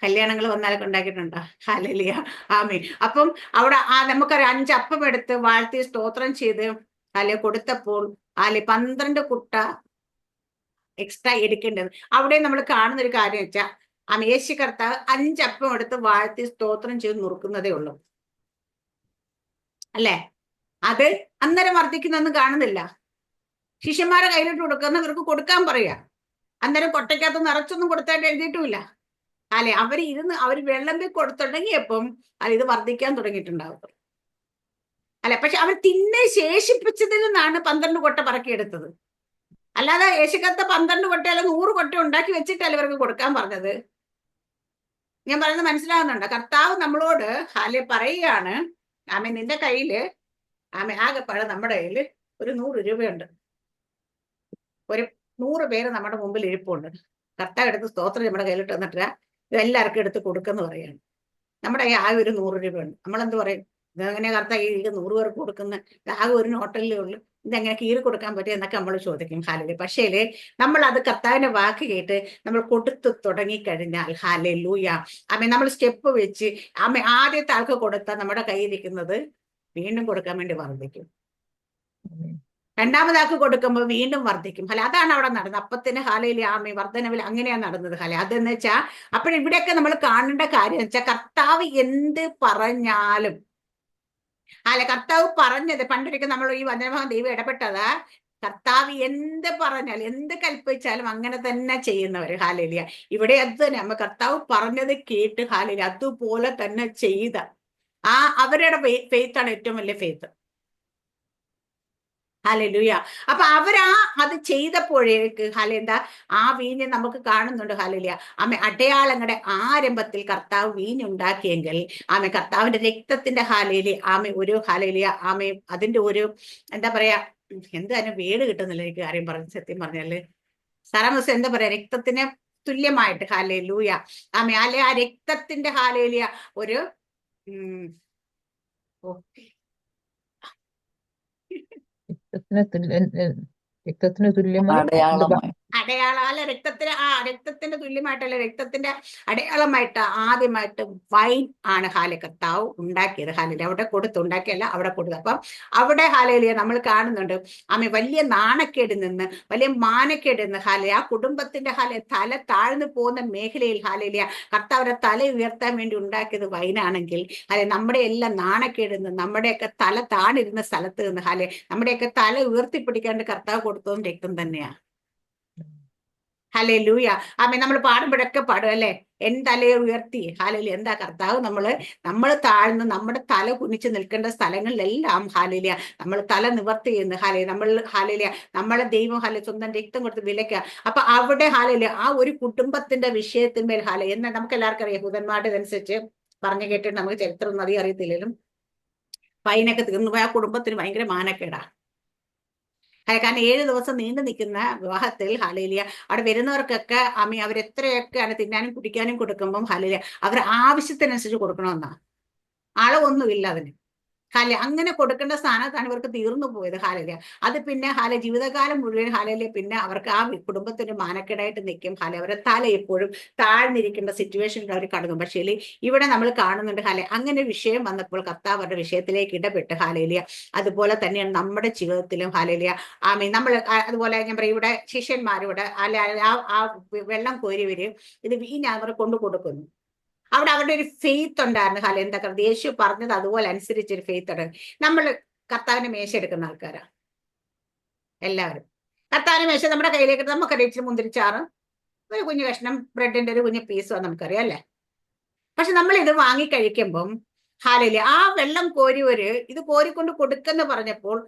കല്യാണങ്ങൾ വന്നാലൊക്കെ ഉണ്ടാക്കിയിട്ടുണ്ടോ? ഹല്ലേലൂയ, ആമേൻ. അപ്പം അവിടെ നമുക്കറിയാം 5 അപ്പം എടുത്ത് വാഴ്ത്തി സ്തോത്രം ചെയ്ത് കൊടുത്തപ്പോൾ 12 കുട്ട എക്സ്ട്രാ എടുക്കേണ്ടത്. അവിടെ നമ്മൾ കാണുന്ന ഒരു കാര്യം വെച്ചാൽ യേശു കർത്താവ് 5 അപ്പം എടുത്ത് വാഴ്ത്തി സ്തോത്രം ചെയ്ത് നുറുക്കുന്നതേ ഉള്ളൂ, അല്ലേ? അത് അന്നേരം വർദ്ധിക്കുന്നൊന്നും കാണുന്നില്ല. ശിഷ്യന്മാരെ കയ്യിലിട്ട് കൊടുക്കുന്നവർക്ക് കൊടുക്കാൻ പറയാ. അന്നേരം കൊട്ടയ്ക്കകത്ത് നിറച്ചൊന്നും കൊടുത്തായിട്ട് എഴുതിയിട്ടുമില്ല. അവർ വിളമ്പി കൊടുത്തുടങ്ങിയപ്പം ഇത് വർദ്ധിക്കാൻ തുടങ്ങിയിട്ടുണ്ടാവും, അല്ലെ? പക്ഷെ അവർ തിന്നെ ശേഷിപ്പിച്ചതിൽ നിന്നാണ് 12 കൊട്ട പറക്കിയെടുത്തത്. അല്ലാതെ യേശുക്കത്തെ 12 കൊട്ട അല്ല 100 കൊട്ട ഉണ്ടാക്കി വെച്ചിട്ടല്ല ഇവർക്ക് കൊടുക്കാൻ പറഞ്ഞത്. ഞാൻ പറയുന്നത് മനസ്സിലാകുന്നുണ്ടോ? കർത്താവ് നമ്മളോട് പറയുകയാണ്, നിന്റെ കയ്യില് ആകെപ്പാടെ നമ്മുടെ കയ്യില് ഒരു 100 രൂപയുണ്ട്, ഒരു 100 പേര് നമ്മുടെ മുമ്പിൽ ഇരിപ്പുണ്ട്. കർത്താവ് എടുത്ത് സ്തോത്രം നമ്മുടെ കയ്യിലിട്ട് തന്നിട്ട് ഇതെല്ലാവർക്കും എടുത്ത് കൊടുക്കെന്ന് പറയാണ്. നമ്മുടെ ആകെ ഒരു 100 രൂപയുണ്ട്. നമ്മളെന്ത് പറയും? ഇതെങ്ങനെ കർത്താവ് ഈ 100 പേർക്ക് കൊടുക്കുന്ന, ആകെ ഒരു ഹോട്ടലിലേ ഉള്ളൂ, ഇതെങ്ങനെ കീറി കൊടുക്കാൻ പറ്റും എന്നൊക്കെ നമ്മൾ ചോദിക്കും. പക്ഷേ നമ്മൾ അത് കർത്താവിന്റെ വാക്ക് കേട്ട് നമ്മൾ കൊടുത്തു തുടങ്ങിക്കഴിഞ്ഞാൽ ഹല്ലേലൂയ, നമ്മൾ സ്റ്റെപ്പ് വെച്ച് ആദ്യത്തെ ആൾക്ക് കൊടുത്താൽ നമ്മുടെ കയ്യിരിക്കുന്നത് വീണ്ടും കൊടുക്കാൻ വേണ്ടി വർദ്ധിക്കും. രണ്ടാമതാക്ക് കൊടുക്കുമ്പോൾ വീണ്ടും വർദ്ധിക്കും. അതാണ് അവിടെ നടന്നത്. അപ്പത്തിന് ഹല്ലേലൂയ വർദ്ധനവിൽ അങ്ങനെയാണ് നടന്നത്. അതെന്ന് വെച്ചാൽ അപ്പോഴിവിടെയൊക്കെ നമ്മൾ കാണേണ്ട കാര്യം വെച്ചാൽ കർത്താവ് എന്ത് പറഞ്ഞാലും കർത്താവ് പറഞ്ഞത്, പണ്ടൊരിക്കൽ നമ്മൾ ഈ വചനഭാഗം ദൈവം ഇടപെട്ടതാ, കർത്താവ് എന്ത് പറഞ്ഞാലും എന്ത് കൽപ്പിച്ചാലും അങ്ങനെ തന്നെ ചെയ്യുന്നവര്. ഹല്ലേലൂയ. ഇവിടെ അത് തന്നെ കർത്താവ് പറഞ്ഞത് കേട്ട് ഹല്ലേലൂയ അതുപോലെ തന്നെ ചെയ്ത അവരുടെ ഫെയ്ത്താണ് ഏറ്റവും വലിയ ഫെയ്ത്ത്. ഹല്ലേലൂയ. അപ്പൊ അത് ചെയ്തപ്പോഴേക്ക് എന്താ വീഞ്ഞ് നമുക്ക് കാണുന്നുണ്ട്. ഹല്ലേലൂയ. അടയാളങ്ങളുടെ ആരംഭത്തിൽ കർത്താവ് വീഞ്ഞുണ്ടാക്കിയെങ്കിൽ കർത്താവിന്റെ രക്തത്തിന്റെ ഒരു ഹല്ലേലൂയ അതിന്റെ ഒരു എന്താ പറയാ, അതിന് വേട് കിട്ടുന്നില്ല എനിക്ക് കാര്യം പറഞ്ഞു, സത്യം പറഞ്ഞാല് സാറാമസ് എന്താ പറയാ, രക്തത്തിന് തുല്യമായിട്ട് ഹല്ലേലൂയ ആ രക്തത്തിന്റെ ഹല്ലേലൂയ ഒരു രക്തത്തിന് തുല്യമായി രക്തത്തിന്റെ തുല്യമായിട്ടല്ല, രക്തത്തിന്റെ അടയാളമായിട്ട് ആദ്യമായിട്ട് വൈൻ ആണ് കർത്താവ് ഉണ്ടാക്കിയത്. അവിടെ ഉണ്ടാക്കിയല്ല, അവിടെ കൊടുത്തു. അപ്പം അവിടെ നമ്മൾ കാണുന്നുണ്ട് വലിയ നാണക്കേടിൽ നിന്ന്, വലിയ മാനക്കേടിൽ നിന്ന് ആ കുടുംബത്തിന്റെ തല താഴ്ന്നു പോകുന്ന മേഖലയിൽ കർത്താവിന്റെ തല ഉയർത്താൻ വേണ്ടി ഉണ്ടാക്കിയത് വൈനാണെങ്കിൽ നമ്മുടെ എല്ലാം നാണക്കേടിൽ നിന്ന്, നമ്മുടെയൊക്കെ തല താണിരുന്ന സ്ഥലത്ത് നിന്ന് നമ്മുടെയൊക്കെ തല ഉയർത്തിപ്പിടിക്കാണ്ട് കർത്താവ് കൊടുത്തതും രക്തം തന്നെയാണ്. ഹല്ലേലൂയ. നമ്മൾ പാടുമ്പോഴൊക്കെ പാടും അല്ലെ, എൻ തലയെ ഉയർത്തി. ഹല്ലേലൂയ. എന്താ കർത്താവ് നമ്മൾ താഴ്ന്ന് നമ്മുടെ തല കുനിച്ച് നിൽക്കേണ്ട സ്ഥലങ്ങളിലെല്ലാം ഹല്ലേലൂയ നമ്മൾ തല നിവർത്തി ചെയ്യുന്നു. ഹല്ലേലൂയ നമ്മളെ ദൈവം സ്വന്തം രക്തം കൊടുത്ത് വിലക്കുക. അപ്പൊ അവിടെ ഹല്ലേലൂയ ആ ഒരു കുടുംബത്തിന്റെ വിഷയത്തിന്മേൽ എന്നാൽ നമുക്ക് എല്ലാവർക്കും അറിയാം, യഹൂദന്മാരുടെ അനുസരിച്ച് പറഞ്ഞു കേട്ടിട്ട് നമുക്ക് ചരിത്രം ഒന്നും അധികം അറിയത്തില്ലെങ്കിലും പൈനൊക്കെ തീർന്നു പോയ ആ കുടുംബത്തിന് ഭയങ്കര മാനക്കേടാ. കാരണം 7 ദിവസം നീണ്ടു നിൽക്കുന്ന വിവാഹത്തിൽ ഹല്ലേലൂയ അവിടെ വരുന്നവർക്കൊക്കെ അവരെത്രയൊക്കെയാണ് തിന്നാനും കുടിക്കാനും കൊടുക്കുമ്പം ഹല്ലേലൂയ അവർ ആവശ്യത്തിനനുസരിച്ച് കൊടുക്കണമെന്നാ, അളവൊന്നുമില്ല അതിന്. അങ്ങനെ കൊടുക്കേണ്ട സ്ഥാനത്താണ് ഇവർക്ക് തീർന്നു പോയത്. ഹല്ലേലൂയ അത് പിന്നെ ജീവിതകാലം മുഴുവൻ ഹല്ലേലൂയ പിന്നെ അവർക്ക് ആ കുടുംബത്തിന് മാനക്കേടായിട്ട് നിൽക്കും. അവരെ തല എപ്പോഴും താഴ്ന്നിരിക്കേണ്ട സിറ്റുവേഷനിൽ അവർ കടന്നു. പക്ഷേ ഇവിടെ നമ്മൾ കാണുന്നുണ്ട് അങ്ങനെ വിഷയം വന്നപ്പോൾ കർത്താവ് അവരുടെ വിഷയത്തിലേക്ക് ഇടപെട്ട്. ഹല്ലേലൂയ അതുപോലെ തന്നെയാണ് നമ്മുടെ ജീവിതത്തിലും. ഹല്ലേലൂയ നമ്മൾ അതുപോലെ ഞാൻ പറയും, ഇവിടെ ശിഷ്യന്മാരിവിടെ ആ വെള്ളം കോരിവര് ഇത് വീഞ്ഞ് അവർ കൊണ്ടു കൊടുക്കുന്നു. അവിടെ അവരുടെ ഒരു ഫെയ്ത്ത് ഉണ്ടായിരുന്നു. എന്താ യേശു പറഞ്ഞത് അതുപോലെ അനുസരിച്ചൊരു ഫെയ്ത്ത് ഉണ്ട്. നമ്മൾ കർത്താവിന്റെ മേശ എടുക്കുന്ന ആൾക്കാരാ എല്ലാവരും. കർത്താവിന്റെ മേശ നമ്മുടെ കയ്യിലേക്ക് നമുക്കറിയാം, ഇച്ചിരി മുന്തിരിച്ചാറും ഒരു കുഞ്ഞു കഷ്ണം ബ്രെഡിന്റെ ഒരു കുഞ്ഞു പീസും നമുക്കറിയാം അല്ലെ. പക്ഷെ നമ്മൾ ഇത് വാങ്ങി കഴിക്കുമ്പം ഹല്ലേലൂയ ആ വെള്ളം കോരിവര് ഇത് കോരിക്കൊണ്ട് കൊടുക്കെന്ന് പറഞ്ഞപ്പോൾ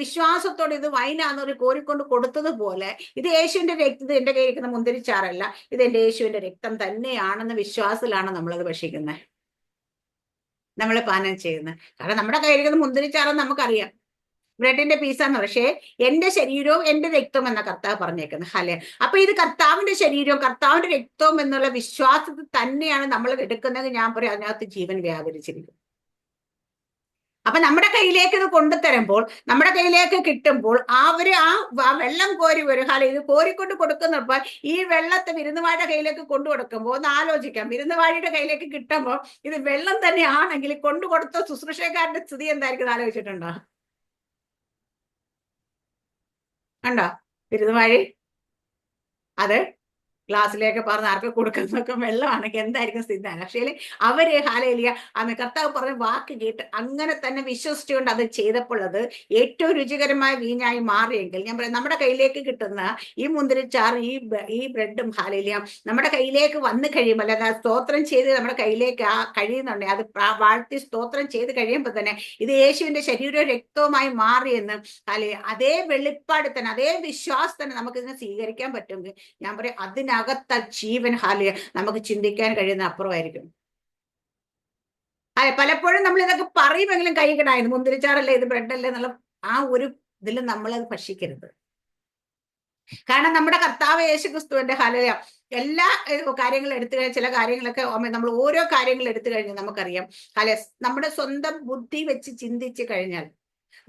വിശ്വാസത്തോടെ ഇത് വൈനാന്നൊരു കോരിക്കൊണ്ട് കൊടുത്തതുപോലെ ഇത് യേശുവിന്റെ രക്തം, ഇത് എന്റെ കയ്യിരിക്കുന്ന മുന്തിരിച്ചാറല്ല, ഇത് എന്റെ യേശുവിന്റെ രക്തം തന്നെയാണെന്ന വിശ്വാസത്തിലാണ് നമ്മളത് ഭക്ഷിക്കുന്നത്, നമ്മൾ പാനം ചെയ്യുന്നത്. കാരണം നമ്മുടെ കയ്യിരിക്കുന്ന മുന്തിരിച്ചാറെന്ന് നമുക്കറിയാം, ബ്രെഡിന്റെ പീസാന്ന്. പക്ഷേ എന്റെ ശരീരവും എന്റെ രക്തവും എന്ന കർത്താവ് പറഞ്ഞേക്കുന്നത്. അപ്പൊ ഇത് കർത്താവിന്റെ ശരീരവും കർത്താവിന്റെ രക്തവും എന്നുള്ള വിശ്വാസത്തിൽ തന്നെയാണ് നമ്മൾ എടുക്കുന്നത്. ഞാൻ പറയും അതിനകത്ത് ജീവൻ വ്യാപരിച്ചിരിക്കും. അപ്പൊ നമ്മുടെ കയ്യിലേക്ക് ഇത് കൊണ്ടുതരുമ്പോൾ, നമ്മുടെ കയ്യിലേക്ക് കിട്ടുമ്പോൾ അവര് ആ വെള്ളം കോരി വരും. ഇത് കോരിക്കൊണ്ട് കൊടുക്കുന്നപ്പോൾ ഈ വെള്ളത്തെ വിരുന്നുവാഴിയുടെ കയ്യിലേക്ക് കൊണ്ടു കൊടുക്കുമ്പോൾ ഒന്ന് ആലോചിക്കാം, വിരുന്നുവാഴിയുടെ കയ്യിലേക്ക് കിട്ടുമ്പോൾ ഇത് വെള്ളം തന്നെയാണെങ്കിൽ കൊണ്ടു കൊടുത്ത ശുശ്രൂഷക്കാരന്റെ സ്ഥിതി എന്തായിരിക്കും ആലോചിച്ചിട്ടുണ്ടോ? കണ്ടോ? വിരുന്നുവാഴി അത് ഗ്ലാസ്സിലേക്ക് പറഞ്ഞ് ആർക്ക് കൊടുക്കുന്നതൊക്കെ വെള്ളമാണെങ്കിൽ എന്തായിരിക്കും സ്ഥിതി? പക്ഷേ അവര് ഹാലേലിയ ആമേ കർത്താവ് പറഞ്ഞ വാക്ക് കേട്ട് അങ്ങനെ തന്നെ വിശ്വസിച്ചുകൊണ്ട് അത് ചെയ്തപ്പോൾ അത് ഏറ്റവും രുചികരമായ വീഞ്ഞായി മാറിയെങ്കിൽ, ഞാൻ പറയാം, നമ്മുടെ കയ്യിലേക്ക് കിട്ടുന്ന ഈ മുന്തിരിച്ചാറ്, ഈ ബ്രെഡും ഹാലേലിയ നമ്മുടെ കയ്യിലേക്ക് വന്നു കഴിയുമ്പോൾ, അല്ലാതെ സ്തോത്രം ചെയ്ത് നമ്മുടെ കയ്യിലേക്ക് കഴിയുന്നുണ്ടെങ്കിൽ, അത് വാഴ്ത്തി സ്തോത്രം ചെയ്ത് കഴിയുമ്പോൾ തന്നെ ഇത് യേശുവിന്റെ ശരീരവും രക്തവുമായി മാറിയെന്ന് അതേ വെളിപ്പാട് തന്നെ, അതേ വിശ്വാസം തന്നെ നമുക്ക് ഇതിനെ സ്വീകരിക്കാൻ പറ്റുമെങ്കിൽ, ഞാൻ പറയാം, അതിനകത്ത ജീവൻ ഹാലിയ നമുക്ക് ചിന്തിക്കാൻ കഴിയുന്ന അപ്പുറമായിരിക്കും. പലപ്പോഴും നമ്മൾ ഇതൊക്കെ പറയുമെങ്കിലും കഴിക്കണായിരുന്നു, മുന്തിരിച്ചാറല്ലേ ഇത്, ബ്രെഡല്ലേ എന്നുള്ള ആ ഒരു ഇതിൽ നമ്മളത് ഭക്ഷിക്കരുത്. കാരണം നമ്മുടെ കർത്താവ് യേശു ക്രിസ്തുവിന്റെ ഹാലയ എല്ലാ കാര്യങ്ങളും എടുത്തു കഴിഞ്ഞാൽ, ചില കാര്യങ്ങളൊക്കെ നമ്മൾ ഓരോ കാര്യങ്ങൾ എടുത്തു കഴിഞ്ഞാൽ നമുക്കറിയാം, നമ്മുടെ സ്വന്തം ബുദ്ധി വെച്ച് ചിന്തിച്ചു കഴിഞ്ഞാൽ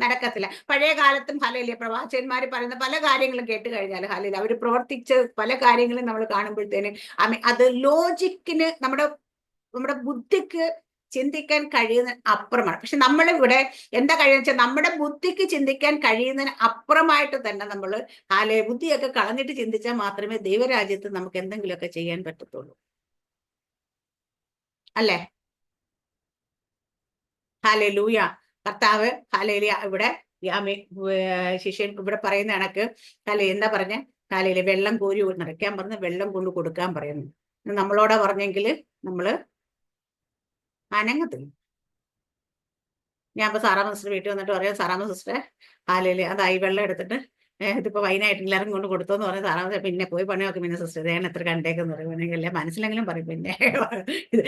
നടക്കത്തില്ല. പഴയ കാലത്തും ഹാലേലിയ പ്രവാചകന്മാർ പറയുന്ന പല കാര്യങ്ങളും കേട്ട് കഴിഞ്ഞാൽ ഹാലേലിയ അവർ പ്രവർത്തിച്ച പല കാര്യങ്ങളും നമ്മൾ കാണുമ്പോഴത്തേന് അത് ലോജിക്കിന്, നമ്മുടെ ബുദ്ധിക്ക് ചിന്തിക്കാൻ കഴിയുന്ന അപ്പുറമാണ്. പക്ഷെ നമ്മളിവിടെ എന്താ കഴിയുന്ന വെച്ചാൽ, നമ്മുടെ ബുദ്ധിക്ക് ചിന്തിക്കാൻ കഴിയുന്നതിന് അപ്പുറമായിട്ട് തന്നെ നമ്മൾ ബുദ്ധിയൊക്കെ കളഞ്ഞിട്ട് ചിന്തിച്ചാൽ മാത്രമേ ദൈവരാജ്യത്ത് നമുക്ക് എന്തെങ്കിലുമൊക്കെ ചെയ്യാൻ പറ്റത്തുള്ളൂ. അല്ലേ? ഹല്ലേലൂയ. കർത്താവ് ഹാലേലിയ ഇവിടെ ശിഷ്യൻ ഇവിടെ പറയുന്ന കണക്ക് എന്താ പറഞ്ഞ വെള്ളം കോരി നിറയ്ക്കാൻ പറഞ്ഞ് വെള്ളം കൊണ്ട് കൊടുക്കാൻ പറയുന്നു. നമ്മളോടെ പറഞ്ഞെങ്കിൽ നമ്മള് അനങ്ങത്തില്ല. ഞാൻ ഇപ്പൊ സാറാമ്മ സിസ്റ്റർ വീട്ടിൽ വന്നിട്ട് പറയാം, സാറാമ്മ സിസ്റ്റർ അതായി വെള്ളം എടുത്തിട്ട് ഇതിപ്പോ വൈനായിട്ട് എല്ലാവരും കൊണ്ട് കൊടുത്തോന്ന് പറഞ്ഞ സാറാമ്മ പിന്നെ പോയി പണി നോക്കും, പിന്നെ സിസ്റ്റർ ഞാൻ എത്ര കണ്ടേക്കെന്ന് പറയുമെങ്കിൽ മനസ്സിലെങ്കിലും പറയും. പിന്നെ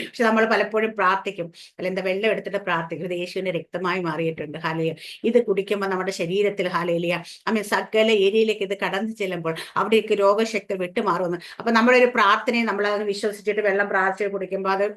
പക്ഷെ നമ്മൾ പലപ്പോഴും പ്രാർത്ഥിക്കും, എന്താ വെള്ളം എടുത്തിട്ട് പ്രാർത്ഥിക്കും, ഇത് യേശുവിന്റെ രക്തമായി മാറിയിട്ടുണ്ട് ഹാലേലിയ, ഇത് കുടിക്കുമ്പോൾ നമ്മുടെ ശരീരത്തിൽ ഹാലേലിയ സകല ഏരിയയിലേക്ക് ഇത് കടന്നു ചെല്ലുമ്പോൾ അവിടേക്ക് രോഗശക്തി വിട്ടുമാറുമെന്ന്. അപ്പൊ നമ്മളൊരു പ്രാർത്ഥനയെ നമ്മളത് വിശ്വസിച്ചിട്ട് വെള്ളം പ്രാർത്ഥിച്ച് കുടിക്കുമ്പോൾ അത്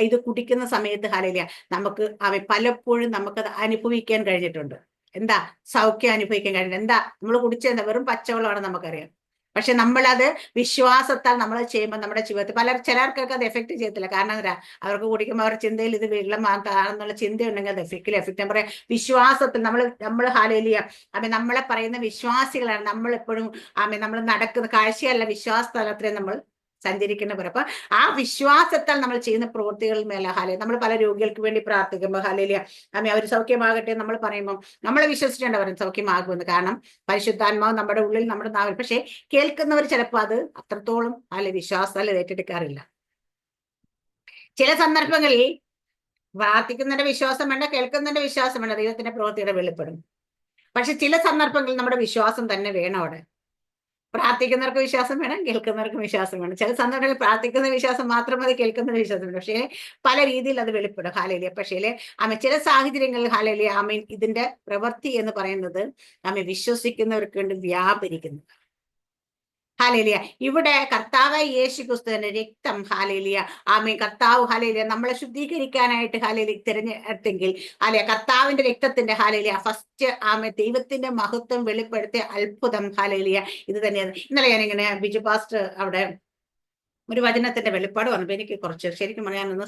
ഇത് കുടിക്കുന്ന സമയത്ത് ഹാലേലിയ നമുക്ക് പലപ്പോഴും നമുക്കത് അനുഭവിക്കാൻ കഴിഞ്ഞിട്ടുണ്ട്. എന്താ സൗഖ്യം അനുഭവിക്കാൻ കഴിഞ്ഞിട്ട്? എന്താ നമ്മൾ കുടിച്ചെന്താ? വെറും പച്ചവെള്ളമാണ് നമുക്കറിയാം. പക്ഷെ നമ്മളത് വിശ്വാസത്താൽ നമ്മൾ ചെയ്യുമ്പോൾ നമ്മുടെ ജീവിതത്തിൽ ചിലർക്കൊക്കെ അത് എഫക്ട് ചെയ്യത്തില്ല. കാരണം എന്താ? അവർക്ക് കുടിക്കുമ്പോൾ അവരുടെ ചിന്തയിൽ ഇത് വെള്ളം എന്നുള്ള ചിന്തയുണ്ടെങ്കിൽ അത് എഫക്റ്റ് ഞാൻ പറയാം. വിശ്വാസത്തിൽ നമ്മൾ ഹാലേലിയ നമ്മളെ പറയുന്ന വിശ്വാസികളാണ്. നമ്മളെപ്പോഴും നമ്മൾ നടക്കുന്ന കാഴ്ചയല്ല, വിശ്വാസതലത്തിൽ നമ്മൾ സഞ്ചരിക്കുന്നവർ. അപ്പൊ ആ വിശ്വാസത്താൽ നമ്മൾ ചെയ്യുന്ന പ്രവൃത്തികളിൽ മേലെ ഹാലേലിയ നമ്മൾ പല രോഗികൾക്ക് വേണ്ടി പ്രാർത്ഥിക്കുമ്പോൾ ഹാലേലിയ അവർ സൗഖ്യമാകട്ടെ നമ്മൾ പറയുമ്പോൾ നമ്മളെ വിശ്വസിച്ചുകൊണ്ട് അവർ സൗഖ്യമാകുമെന്ന്. കാരണം പരിശുദ്ധാത്മാവ് നമ്മുടെ ഉള്ളിൽ, നമ്മുടെ നാവിൽ. പക്ഷെ കേൾക്കുന്നവർ ചിലപ്പോൾ അത് അത്രത്തോളം വിശ്വാസത്താൽ ഏറ്റെടുക്കാറില്ല. ചില സന്ദർഭങ്ങളിൽ പ്രാർത്ഥിക്കുന്നതിന്റെ വിശ്വാസം വേണ്ട, കേൾക്കുന്നതിന്റെ വിശ്വാസം വേണ്ട, ദൈവത്തിന്റെ പ്രവൃത്തിയുടെ വെളിപ്പെടും. പക്ഷെ ചില സന്ദർഭങ്ങളിൽ നമ്മുടെ വിശ്വാസം തന്നെ വേണം. അവിടെ പ്രാർത്ഥിക്കുന്നവർക്ക് വിശ്വാസം വേണം, കേൾക്കുന്നവർക്ക് വിശ്വാസം വേണം. ചില സന്ദർഭങ്ങളിൽ പ്രാർത്ഥിക്കുന്ന വിശ്വാസം മാത്രം മതി, കേൾക്കുന്ന വിശ്വാസം വേണം. പക്ഷേ പല രീതിയിൽ അത് വെളിപ്പെടും ഹാലേലിയ. പക്ഷേ ചില സാഹചര്യങ്ങളിൽ ഹാലേലിയ ഇതിന്റെ പ്രവൃത്തി എന്ന് പറയുന്നത് വിശ്വസിക്കുന്നവർക്ക് വേണ്ടി വ്യാപരിക്കുന്നു. ഹാലേലിയ ഇവിടെ കർത്താവ് യേശു ക്രിസ്തുവിന്റെ രക്തം ഹാലേലിയ കർത്താവ് ഹാലേലിയ നമ്മളെ ശുദ്ധീകരിക്കാനായിട്ട് ഹാലേലിയ തിരഞ്ഞെടുത്തെങ്കിൽ കർത്താവിന്റെ രക്തത്തിന്റെ ഹാലേലിയ ഫസ്റ്റ് ദൈവത്തിന്റെ മഹത്വം വെളിപ്പെടുത്തിയ അത്ഭുതം ഹാലേലിയ ഇത് തന്നെയാണ്. ഇന്നലെ ഞാനിങ്ങനെ ബിജു പാസ്റ്റർ അവിടെ ഒരു വചനത്തിന്റെ വെളിപ്പാട് വന്നപ്പോ എനിക്ക് കുറച്ച് ശരിക്കും പറയാനൊന്ന്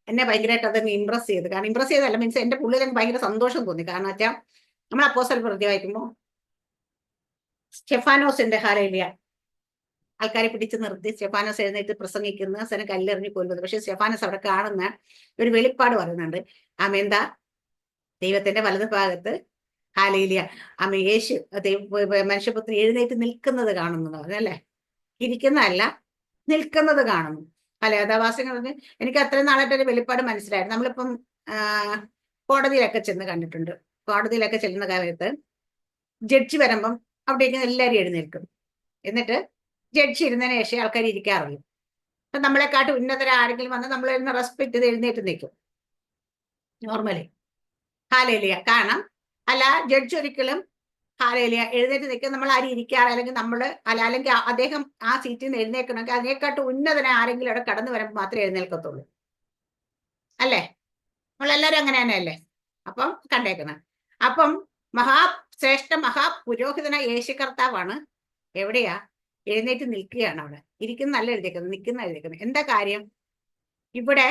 എന്നെ ഭയങ്കരമായിട്ട് അതൊന്ന് ഇംപ്രസ് ചെയ്ത്. കാരണം ഇംപ്രസ് ചെയ്തല്ല, മീൻസ് എന്റെ പുള്ളിൽ എനിക്ക് ഭയങ്കര സന്തോഷം തോന്നി. കാരണം വെച്ചാൽ നമ്മൾ അപ്പോസ്തല പ്രവൃത്തി വായിക്കുമ്പോൾ സ്റ്റെഫാനോസിന്റെ ഹാലേലിയ ആൾക്കാരെ പിടിച്ചു നിർത്തി സ്റ്റെഫാനോസ് എഴുന്നേറ്റ് പ്രസംഗിക്കുന്ന അവസാനം കല്ലെറിഞ്ഞ് കൊല്ലുന്നത്. പക്ഷെ സ്റ്റെഫാനോസ് അവിടെ കാണുന്ന ഒരു വെളിപ്പാട് പറയുന്നുണ്ട്. എന്താ? ദൈവത്തിന്റെ വലതു ഭാഗത്ത് ഹാലേലിയ യേശു മനുഷ്യപുത്രൻ എഴുന്നേറ്റ് നിൽക്കുന്നത് കാണുന്നു. അല്ലേ? ഇരിക്കുന്നതല്ല, നിൽക്കുന്നത് കാണുന്നു. യഥാവാസ്യങ്ങൾ പറഞ്ഞ് എനിക്ക് അത്രയും നാളായിട്ട് ഒരു വെളിപ്പാട് മനസ്സിലായിരുന്നു. നമ്മളിപ്പം കോടതിയിലൊക്കെ ചെന്ന് കണ്ടിട്ടുണ്ട്. കോടതിയിലൊക്കെ ചെല്ലുന്ന കാലത്ത് ജഡ്ജി വരുമ്പം അവിടേക്ക് എല്ലാവരും എഴുന്നേൽക്കും. എന്നിട്ട് ജഡ്ജി ഇരുന്നതിന് ശേഷം ആൾക്കാർ ഇരിക്കാറുള്ളൂ. അപ്പൊ നമ്മളെക്കാട്ട് ഉന്നതരാരെങ്കിലും വന്ന് നമ്മൾ റെസ്പെക്ട് ചെയ്ത് എഴുന്നേറ്റ് നിൽക്കും നോർമലി ഹാലേലിയ. കാരണം ജഡ്ജി ഒരിക്കലും ഹാലേലിയ എഴുന്നേറ്റ് നിൽക്കും നമ്മൾ ആരും ഇരിക്കാറ്, അല്ലെങ്കിൽ അദ്ദേഹം ആ സീറ്റിൽ നിന്ന് എഴുന്നേക്കണമെങ്കിൽ അതിനെക്കാട്ട് ഉന്നതനെ ആരെങ്കിലും അവിടെ കടന്നു വരുമ്പോൾ മാത്രമേ എഴുന്നേൽക്കത്തുള്ളൂ. അല്ലേ? നമ്മളെല്ലാരും അങ്ങനെ തന്നെയല്ലേ അപ്പം കണ്ടേക്കുന്നത്. അപ്പം ശ്രേഷ്ഠ മഹാപുരോഹിതനായ യേശു കർത്താവാണ് എവിടെയാ എഴുന്നേറ്റ് നിൽക്കുകയാണ്. അവിടെ ഇരിക്കുന്ന നല്ല എഴുതിക്കുന്നത്, നിൽക്കുന്ന എഴുതിക്കുന്നത്. എന്താ കാര്യം? ഇവിടെ